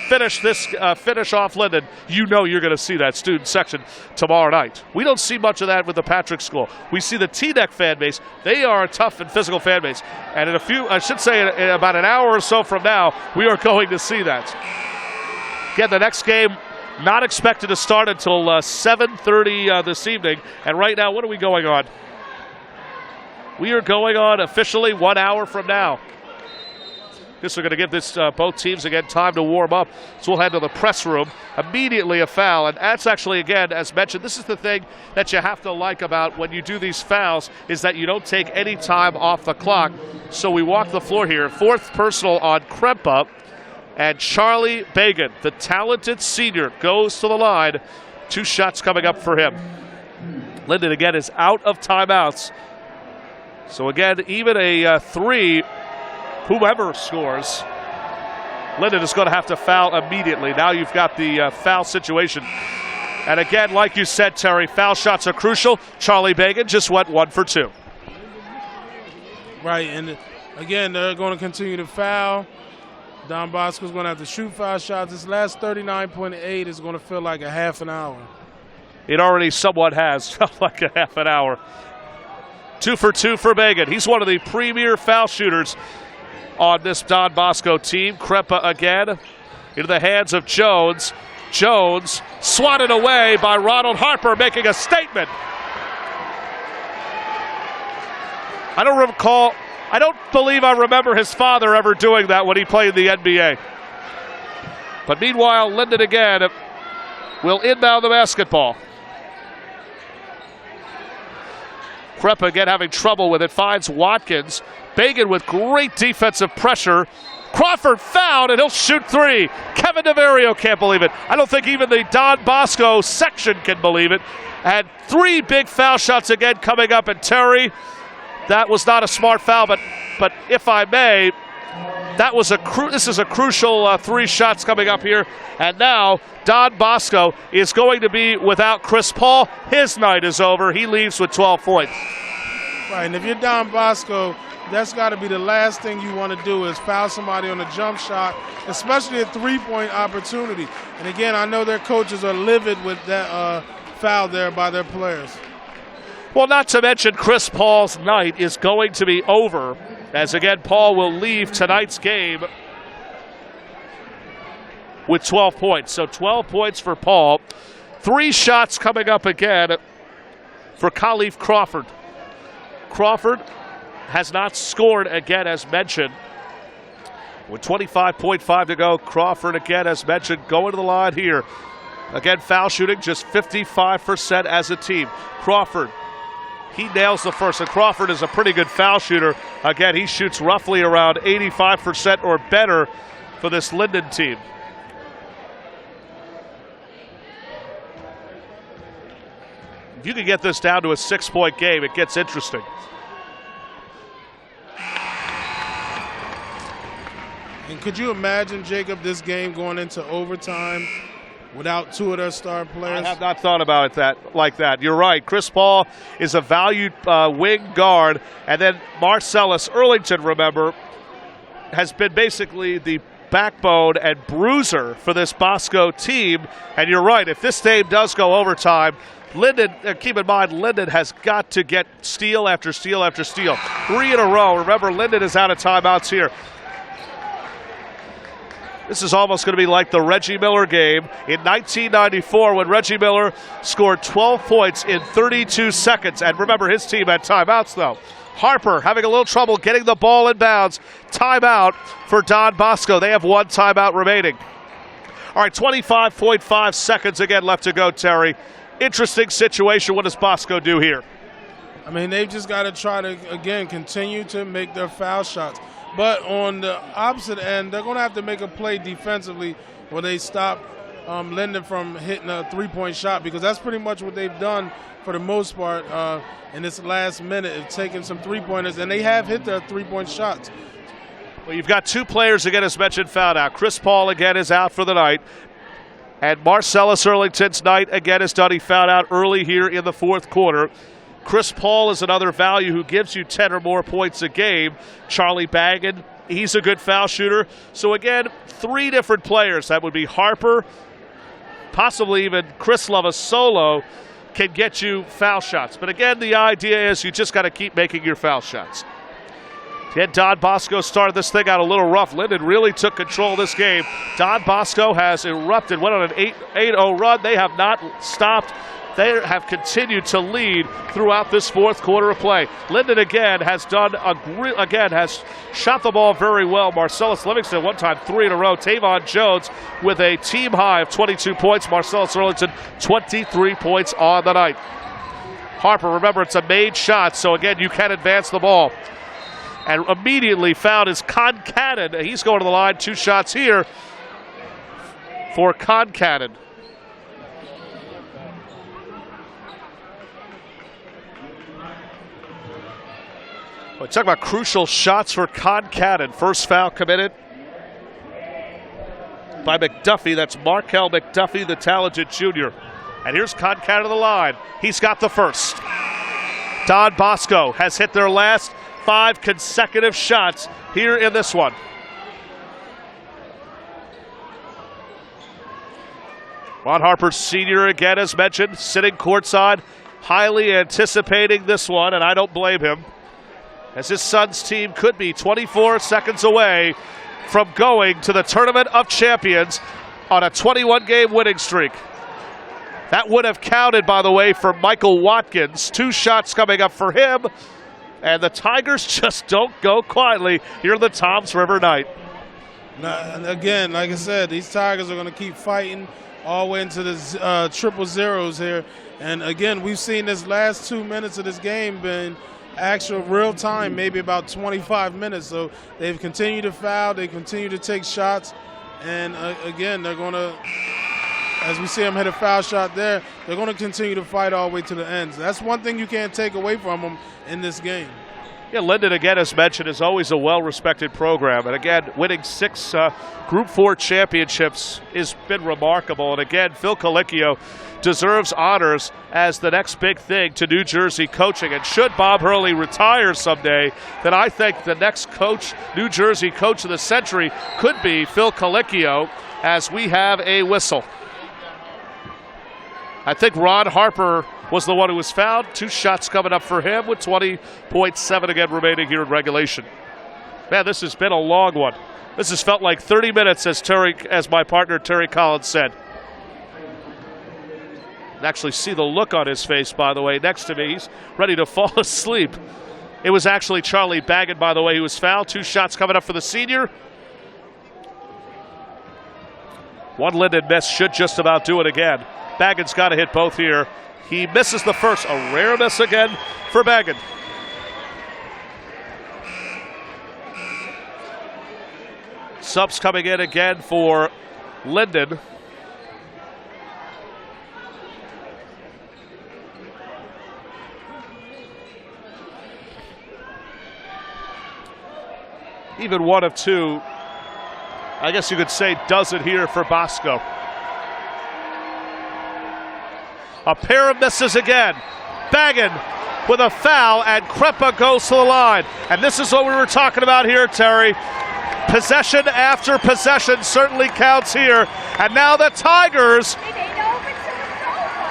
finish off Linden, you know you're going to see that student section tomorrow night. We don't see much of that with the Patrick School. We see the Teaneck fan base. They are a tough and physical fan base. And in about an hour or so from now, we are going to see that. Again, the next game not expected to start until 7:30 this evening. And right now, what are we going on? We are going on officially 1 hour from now. We're going to give both teams, again, time to warm up. So we'll head to the press room. Immediately a foul. And that's actually, again, as mentioned, this is the thing that you have to like about when you do these fouls is that you don't take any time off the clock. So we walk the floor here. Fourth personal on Krempa. And Charlie Bagan, the talented senior, goes to the line. 2 shots coming up for him. Linden, again, is out of timeouts. So, again, even a 3, whoever scores, Linden is going to have to foul immediately. Now you've got the foul situation. And again, like you said, Terry, foul shots are crucial. Charlie Bagan just went 1 for 2. Right, and again, they're going to continue to foul. Don Bosco's going to have to shoot foul shots. This last 39.8 is going to feel like a half an hour. It already somewhat has felt like a half an hour. 2 for 2 for Megan. He's one of the premier foul shooters on this Don Bosco team. Krepa again into the hands of Jones. Jones swatted away by Ronald Harper, making a statement. I don't believe I remember his father ever doing that when he played in the NBA. But meanwhile, Linden again will inbound the basketball. Krepa again having trouble with it, finds Watkins. Bagan with great defensive pressure. Crawford fouled, and he'll shoot 3. Kevin DeVario can't believe it. I don't think even the Don Bosco section can believe it. And 3 big foul shots again coming up, and Terry, that was not a smart foul, but if I may, that was this is a crucial 3 shots coming up here. And now Don Bosco is going to be without Chris Paul. His night is over. He leaves with 12 points. Right, and if you're Don Bosco, that's got to be the last thing you want to do is foul somebody on a jump shot, especially a 3-point opportunity. And again, I know their coaches are livid with that foul there by their players. Well, not to mention Chris Paul's night is going to be over, as again Paul will leave tonight's game with 12 points. So 12 points for Paul. 3 shots coming up again for Khalif Crawford. Crawford has not scored again, as mentioned. With 25.5 to go, Crawford again, as mentioned, going to the line here. Again, foul shooting just 55% as a team. Crawford, he nails the first, and Crawford is a pretty good foul shooter. Again, he shoots roughly around 85% or better for this Linden team. If you can get this down to a 6-point game, it gets interesting. And could you imagine, Jacob, this game going into overtime without 2 of their star players? I have not thought about it like that. You're right. Chris Paul is a valued wing guard. And then Marcellus Earlington, remember, has been basically the backbone and bruiser for this Bosco team. And you're right. If this game does go overtime, Linden, keep in mind, Linden has got to get steal after steal after steal. 3 in a row. Remember, Linden is out of timeouts here. This is almost going to be like the Reggie Miller game in 1994 when Reggie Miller scored 12 points in 32 seconds. And remember, his team had timeouts, though. Harper having a little trouble getting the ball in bounds. Timeout for Don Bosco. They have 1 timeout remaining. All right, 25.5 seconds again left to go, Terry. Interesting situation. What does Bosco do here? I mean, they've just got to try to, again, continue to make their foul shots. But on the opposite end, they're going to have to make a play defensively where they stop Linden from hitting a 3-point shot, because that's pretty much what they've done for the most part in this last minute, of taking some 3-pointers, and they have hit their 3-point shots. Well, you've got 2 players, again, as mentioned, fouled out. Chris Paul, again, is out for the night. And Marcellus Earlington's night, again, is done. He fouled out early here in the 4th quarter. Chris Paul is another value who gives you 10 or more points a game. Charlie Bagan, he's a good foul shooter. So again, 3 different players. That would be Harper, possibly even Chris Lovasolo, can get you foul shots. But again, the idea is you just got to keep making your foul shots. Again, Don Bosco started this thing out a little rough. Linden really took control of this game. Don Bosco has erupted, went on an 8-0 run. They have not stopped. They have continued to lead throughout this 4th quarter of play. Linden again has has shot the ball very well. Marcellus Livingston one time 3 in a row. Tavon Jones with a team high of 22 points. Marcellus Earlington 23 points on the night. Harper, remember, it's a made shot, so again you can advance the ball. And immediately fouled is Concannon. He's going to the line. 2 shots here for Concannon. Well, talk about crucial shots for Concannon. First foul committed by McDuffie. That's Markel McDuffie, the talented junior. And here's Concannon to the line. He's got the first. Don Bosco has hit their last 5 consecutive shots here in this one. Ron Harper Sr. again, as mentioned, sitting courtside, highly anticipating this one, and I don't blame him, as his son's team could be 24 seconds away from going to the Tournament of Champions on a 21-game winning streak. That would have counted, by the way, for Michael Watkins. 2 shots coming up for him, and the Tigers just don't go quietly here in the Toms River night. Now, again, like I said, these Tigers are going to keep fighting all the way into the triple zeros here. And again, we've seen this last 2 minutes of this game been actual real time, maybe about 25 minutes. So they've continued to foul, they continue to take shots, and again, they're going to, as we see them hit a foul shot there, they're going to continue to fight all the way to the end. That's one thing you can't take away from them in this game. Yeah, Linden, again, as mentioned, is always a well-respected program. And again, winning 6 Group 4 championships has been remarkable. And again, Phil Colicchio deserves honors as the next big thing to New Jersey coaching. And should Bob Hurley retire someday, then I think the next coach, New Jersey coach of the century, could be Phil Colicchio, as we have a whistle. I think Ron Harper was the one who was fouled. 2 shots coming up for him with 20.7 again remaining here in regulation. Man, this has been a long one. This has felt like 30 minutes, as my partner Terry Collins said. Actually see the look on his face, by the way, next to me. He's ready to fall asleep. It was actually Charlie Baggett, by the way, who was fouled. 2 shots coming up for the senior. 1 Linden miss should just about do it again. Baggett's got to hit both here. He misses the first. A rare miss again for Baggett. Subs coming in again for Linden. Even 1 of 2, I guess you could say, does it here for Bosco. A pair of misses again. Baggett with a foul, and Krepa goes to the line. And this is what we were talking about here, Terry. Possession after possession certainly counts here. And now the Tigers,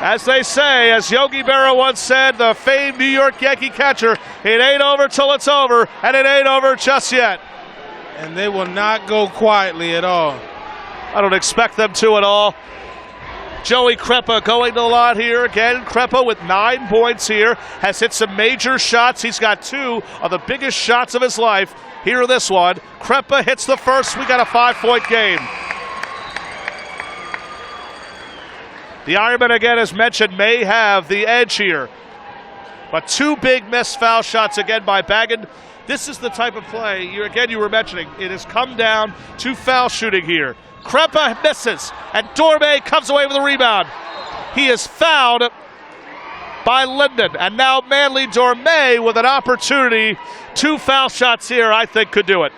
as they say, as Yogi Berra once said, the famed New York Yankee catcher, it ain't over till it's over, and it ain't over just yet. And they will not go quietly at all. I don't expect them to at all. Joey Krepa going to the line here again. Krepa with 9 points here, has hit some major shots. He's got 2 of the biggest shots of his life. Here this one. Krepa hits the first. We got a 5-point game. The Ironman, again, as mentioned, may have the edge here. But 2 big missed foul shots again by Baggett. This is the type of play, you were mentioning, it has come down to foul shooting here. Krepa misses, and Dorme comes away with a rebound. He is fouled by Linden, and now Manly Dorme with an opportunity. 2 foul shots here, I think, could do it.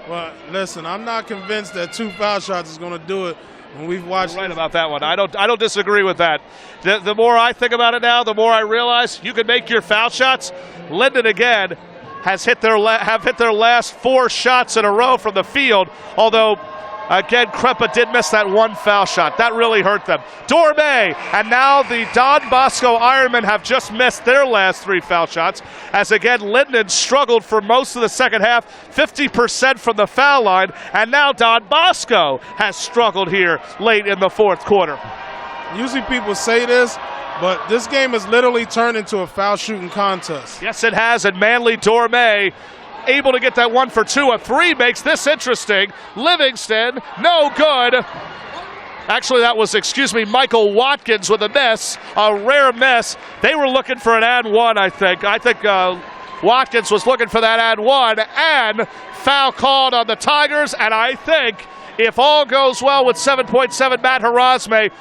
Well, listen, I'm not convinced that 2 foul shots is going to do it. When we've watched, you're right about that one. I don't disagree with that. The more I think about it now, the more I realize you can make your foul shots. Linden again have hit their last 4 shots in a row from the field, although again, Krepa did miss that 1 foul shot. That really hurt them. Dorme, and now the Don Bosco Ironmen have just missed their last 3 foul shots, as again, Linden struggled for most of the second half, 50% from the foul line, and now Don Bosco has struggled here late in the 4th quarter. Usually people say this, but this game has literally turned into a foul shooting contest. Yes, it has, and Manly Dorme able to get that 1 for 2. A 3 makes this interesting. Livingston, no good. Actually, that was, Michael Watkins with a miss, a rare miss. They were looking for an and 1, I think. Watkins was looking for that and 1, and foul called on the Tigers, and I think if all goes well with 7.7, Matt Harazme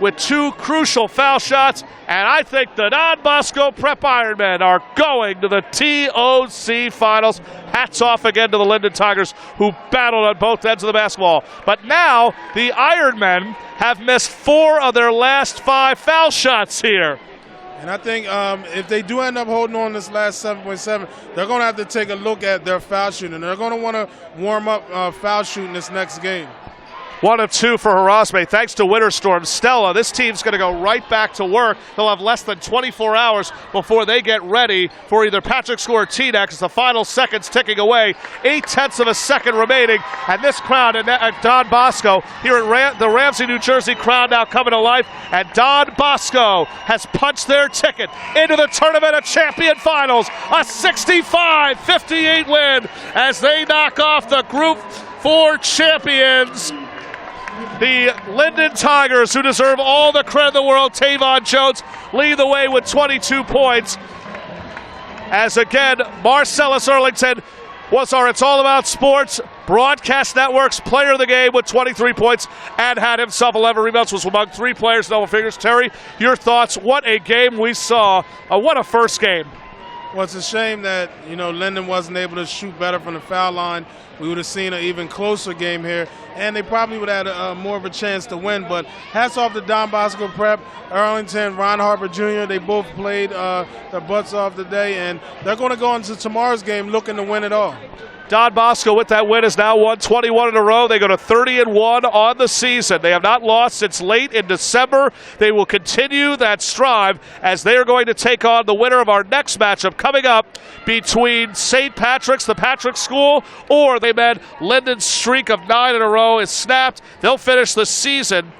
with 2 crucial foul shots, and I think the Don Bosco Prep Ironmen are going to the TOC Finals. Hats off again to the Linden Tigers, who battled on both ends of the basketball. But now the Ironmen have missed 4 of their last 5 foul shots here. And I think if they do end up holding on this last 7.7, they're going to have to take a look at their foul shooting. They're going to want to warm up foul shooting this next game. 1 of 2 for Harasme. Thanks to Winter Storm Stella, this team's going to go right back to work. They'll have less than 24 hours before they get ready for either Patrick School or TNEC as the final seconds ticking away. 0.8 of a second remaining. And this crowd at Don Bosco here at the Ramsey, New Jersey crowd now coming to life. And Don Bosco has punched their ticket into the Tournament of Champion Finals. A 65-58 win as they knock off the Group 4 champions, the Linden Tigers, who deserve all the credit in the world. Tavon Jones lead the way with 22 points. As again, Marcellus Earlington was our It's All About Sports Broadcast Network's player of the game with 23 points and had himself 11 rebounds, was among 3 players in double figures. Terry, your thoughts? What a game we saw. What a first game. Well, it's a shame that, Linden wasn't able to shoot better from the foul line. We would have seen an even closer game here, and they probably would have had more of a chance to win. But hats off to Don Bosco Prep, Arlington, Ron Harper Jr. They both played their butts off today, and they're going to go into tomorrow's game looking to win it all. Don Bosco with that win has now won 21 in a row. They go to 30-1 on the season. They have not lost since late in December. They will continue that strive as they are going to take on the winner of our next matchup coming up between St. Patrick's, the Patrick School, or they meant Linden's streak of 9 in a row is snapped. They'll finish the season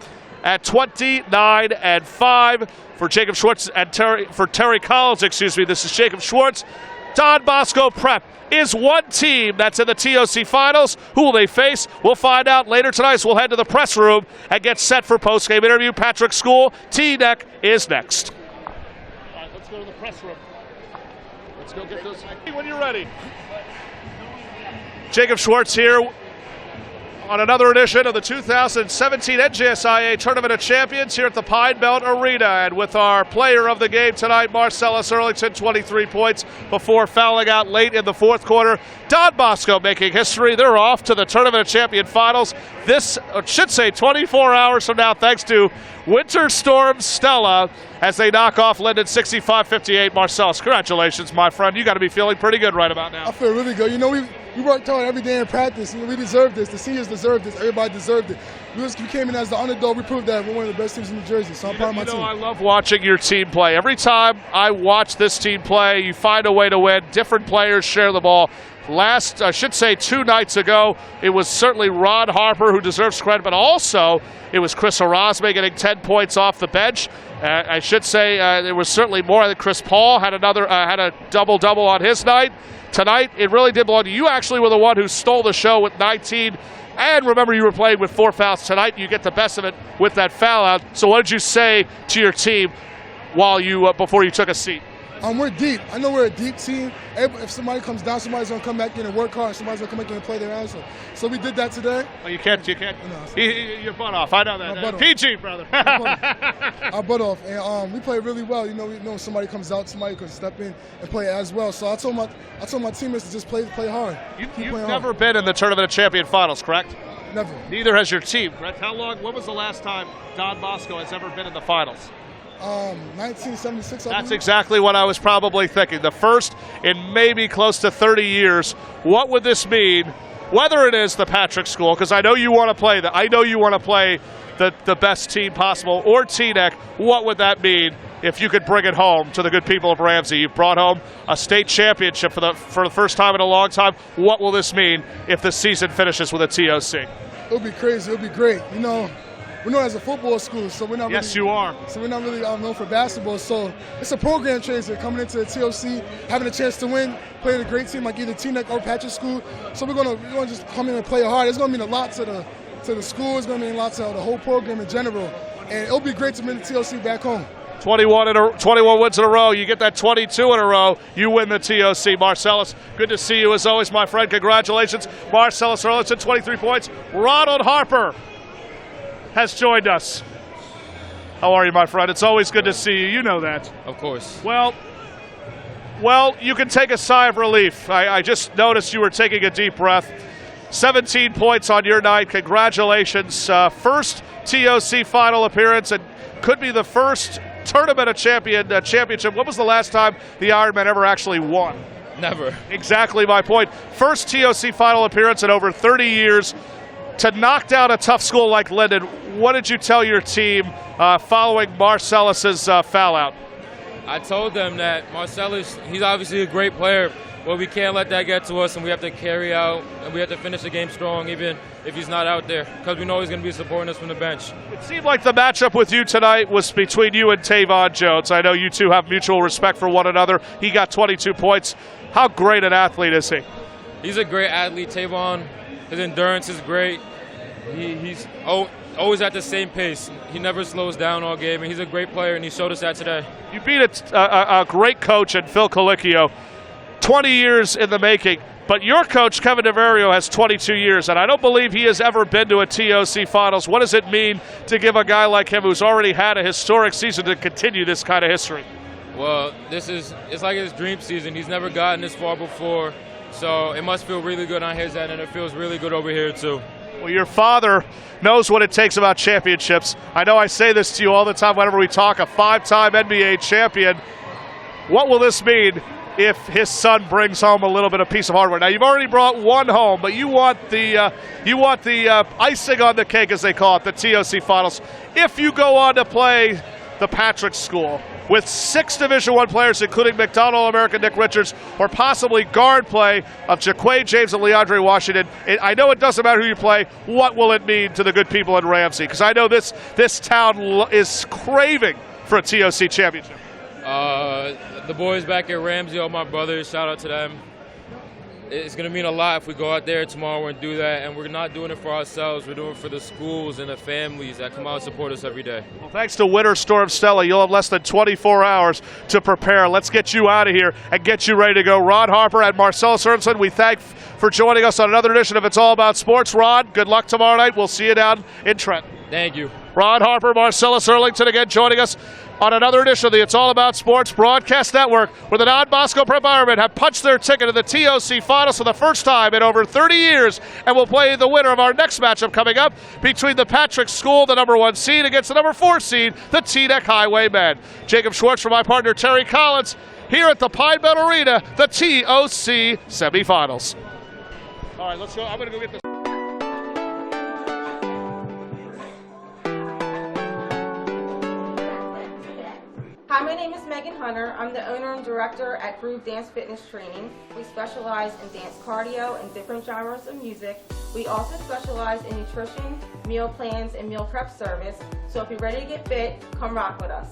at 29-5 for Jacob Schwartz and Terry Collins. This is Jacob Schwartz. Don Bosco Prep is one team that's in the TOC Finals. Who will they face? We'll find out later tonight. So we'll head to the press room and get set for post-game interview. Patrick School, TNEC is next. All right, let's go to the press room. Let's go get those. When you're ready. Jacob Schwartz here on another edition of the 2017 NJSIAA Tournament of Champions here at the Pine Belt Arena. And with our player of the game tonight, Marcellus Earlington, 23 points before fouling out late in the fourth quarter. Don Bosco making history. They're off to the Tournament of Champion Finals. This should say 24 hours from now, thanks to Winter Storm Stella as they knock off Linden 65-58. Marcellus, congratulations, my friend. You got to be feeling pretty good right about now. I feel really good. We worked hard every day in practice. We deserved this. The seniors deserved this. Everybody deserved it. We came in as the underdog. We proved that we're one of the best teams in New Jersey. So I'm proud of my team. I love watching your team play. Every time I watch this team play, you find a way to win. Different players share the ball. I should say 2 nights ago, it was certainly Ron Harper who deserves credit, but also it was Chris Harasme getting 10 points off the bench. I should say there was certainly more. I think Chris Paul had a double-double on his night. Tonight, it really did belong to you. You actually were the one who stole the show with 19. And remember, you were playing with 4 fouls. Tonight, you get the best of it with that foul out. So what did you say to your team before you took a seat? We're deep. I know we're a deep team. If somebody comes down, somebody's going to come back in and work hard. Somebody's going to come back in and play their answer. So we did that today. Oh, you can't. No, your butt off. I know that. PG, brother. Our butt off. And we play really well. We know somebody comes out, somebody could step in and play as well. So I told my teammates to just play hard. You've never been in the Tournament of Champion Finals, correct? Never. Neither has your team, correct? When was the last time Don Bosco has ever been in the finals? 1976. That's exactly what I was probably thinking. The first in maybe close to 30 years. What would this mean? Whether it is the Patrick School, because I know you want to play that. I know you want to play the best team possible, or TNEC. What would that mean if you could bring it home to the good people of Ramsey? You've brought home a state championship for the first time in a long time. What will this mean if the season finishes with a TOC? It'll be crazy. It'll be great. We're known as a football school, so we're not. Yes, you are. So we're not really known for basketball. So it's a program change. Coming into the TOC, having a chance to win, playing a great team like either TNEC or Patrick School. So we're gonna just come in and play hard. It's gonna mean a lot to the school. It's gonna mean a lot to the whole program in general. And it'll be great to win the TOC back home. 21 wins in a row. You get that 22 in a row. You win the TOC. Marcellus, good to see you as always, my friend. Congratulations. Marcellus Earlington, 23 points. Ronald Harper has joined us. How are you, my friend? It's always good to see you. You know that. Of course. Well, you can take a sigh of relief. I just noticed you were taking a deep breath. 17 points on your night. Congratulations. First TOC final appearance and could be the first Tournament of Championship. When was the last time the Ironmen ever actually won? Never. Exactly my point. First TOC final appearance in over 30 years. to knock down a tough school like Linden, what did you tell your team following Marcellus's foul out? I told them that Marcellus, he's obviously a great player, but we can't let that get to us, and we have to carry out, and we have to finish the game strong, even if he's not out there, because we know he's going to be supporting us from the bench. It seemed like the matchup with you tonight was between you and Tavon Jones. I know you two have mutual respect for one another. He got 22 points. How great an athlete is he? He's a great athlete, Tavon. His endurance is great. He's always at the same pace. He never slows down all game, and he's a great player, and he showed us that today. You beat a great coach in Phil Colicchio, 20 years in the making, but your coach, Kevin DeVario, has 22 years, and I don't believe he has ever been to a TOC Finals. What does it mean to give a guy like him, who's already had a historic season, to continue this kind of history? Well, it's like his dream season. He's never gotten this far before, so it must feel really good on his end, and it feels really good over here, too. Well, your father knows what it takes about championships. I know I say this to you all the time whenever we talk, a 5-time NBA champion. What will this mean if his son brings home a little bit of piece of hardware? Now, you've already brought one home, but you want the icing on the cake, as they call it, the TOC Finals. If you go on to play the Patrick School with 6 Division I players, including McDonald All-American Nick Richards, or possibly guard play of Jaquay James and Leandre Washington, I know it doesn't matter who you play. What will it mean to the good people in Ramsey? Because I know this town is craving for a TOC championship. The boys back at Ramsey, all my brothers, shout out to them. It's going to mean a lot if we go out there tomorrow and do that, and we're not doing it for ourselves. We're doing it for the schools and the families that come out and support us every day. Well, thanks to Winter Storm Stella, you'll have less than 24 hours to prepare. Let's get you out of here and get you ready to go. Rod Harper and Marcel Sorensen, we thank for joining us on another edition of It's All About Sports. Rod, good luck tomorrow night. We'll see you down in Trenton. Thank you. Rod Harper, Marcellus Erlington again joining us on another edition of the It's All About Sports Broadcast Network, where the non-Bosco Prep Ironmen have punched their ticket to the TOC Finals for the first time in over 30 years, and will play the winner of our next matchup coming up between the Patrick School, the number 1 seed, against the number 4 seed, the Teaneck Highway Men. Jacob Schwartz for my partner Terry Collins here at the Pine Belt Arena, the TOC Semifinals. All right, let's go. I'm going to go get this. Hi, my name is Megan Hunter. I'm the owner and director at Groove Dance Fitness Training. We specialize in dance cardio and different genres of music. We also specialize in nutrition, meal plans, and meal prep service. So if you're ready to get fit, come rock with us.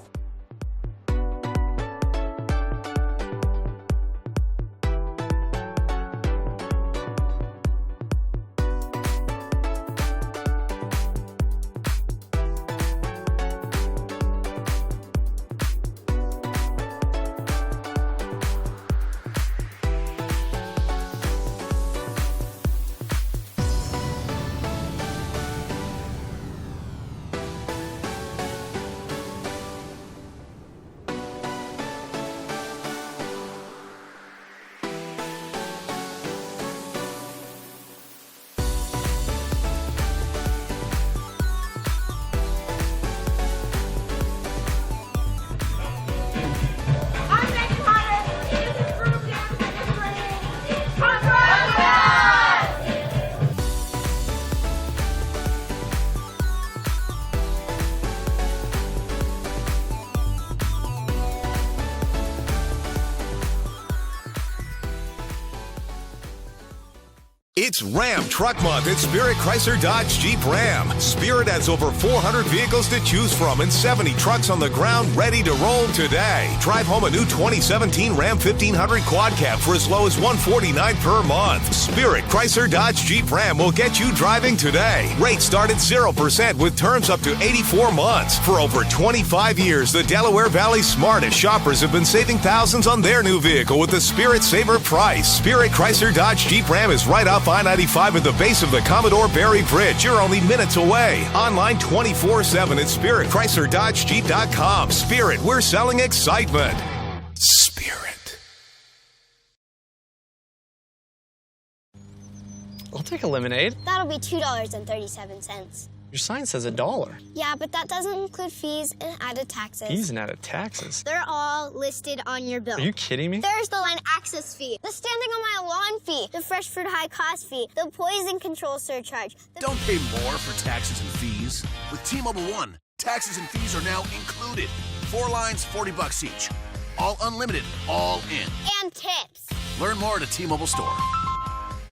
It's Ram Truck Month at Spirit Chrysler Dodge Jeep Ram. Spirit has over 400 vehicles to choose from and 70 trucks on the ground ready to roll today. Drive home a new 2017 Ram 1500 Quad Cab for as low as $149 per month. Spirit Chrysler Dodge Jeep Ram will get you driving today. Rates start at 0% with terms up to 84 months. For over 25 years, the Delaware Valley's smartest shoppers have been saving thousands on their new vehicle with the Spirit Saver price. Spirit Chrysler Dodge Jeep Ram is right off I-95 at the base of the Commodore Barry Bridge. You're only minutes away. Online 24/7 at SpiritChryslerDodgeJeep.com. Spirit, we're selling excitement. Spirit. I'll take a lemonade. That'll be $2.37. Your sign says $1. Yeah, but that doesn't include fees and added taxes. Fees and added taxes? They're all listed on your bill. Are you kidding me? There's the line access fee, the standing on my lawn fee, the fresh fruit high cost fee, the poison control surcharge. Don't pay more for taxes and fees. With T-Mobile One, taxes and fees are now included. 4 lines, $40 each. All unlimited, all in. And tips. Learn more at a T-Mobile store.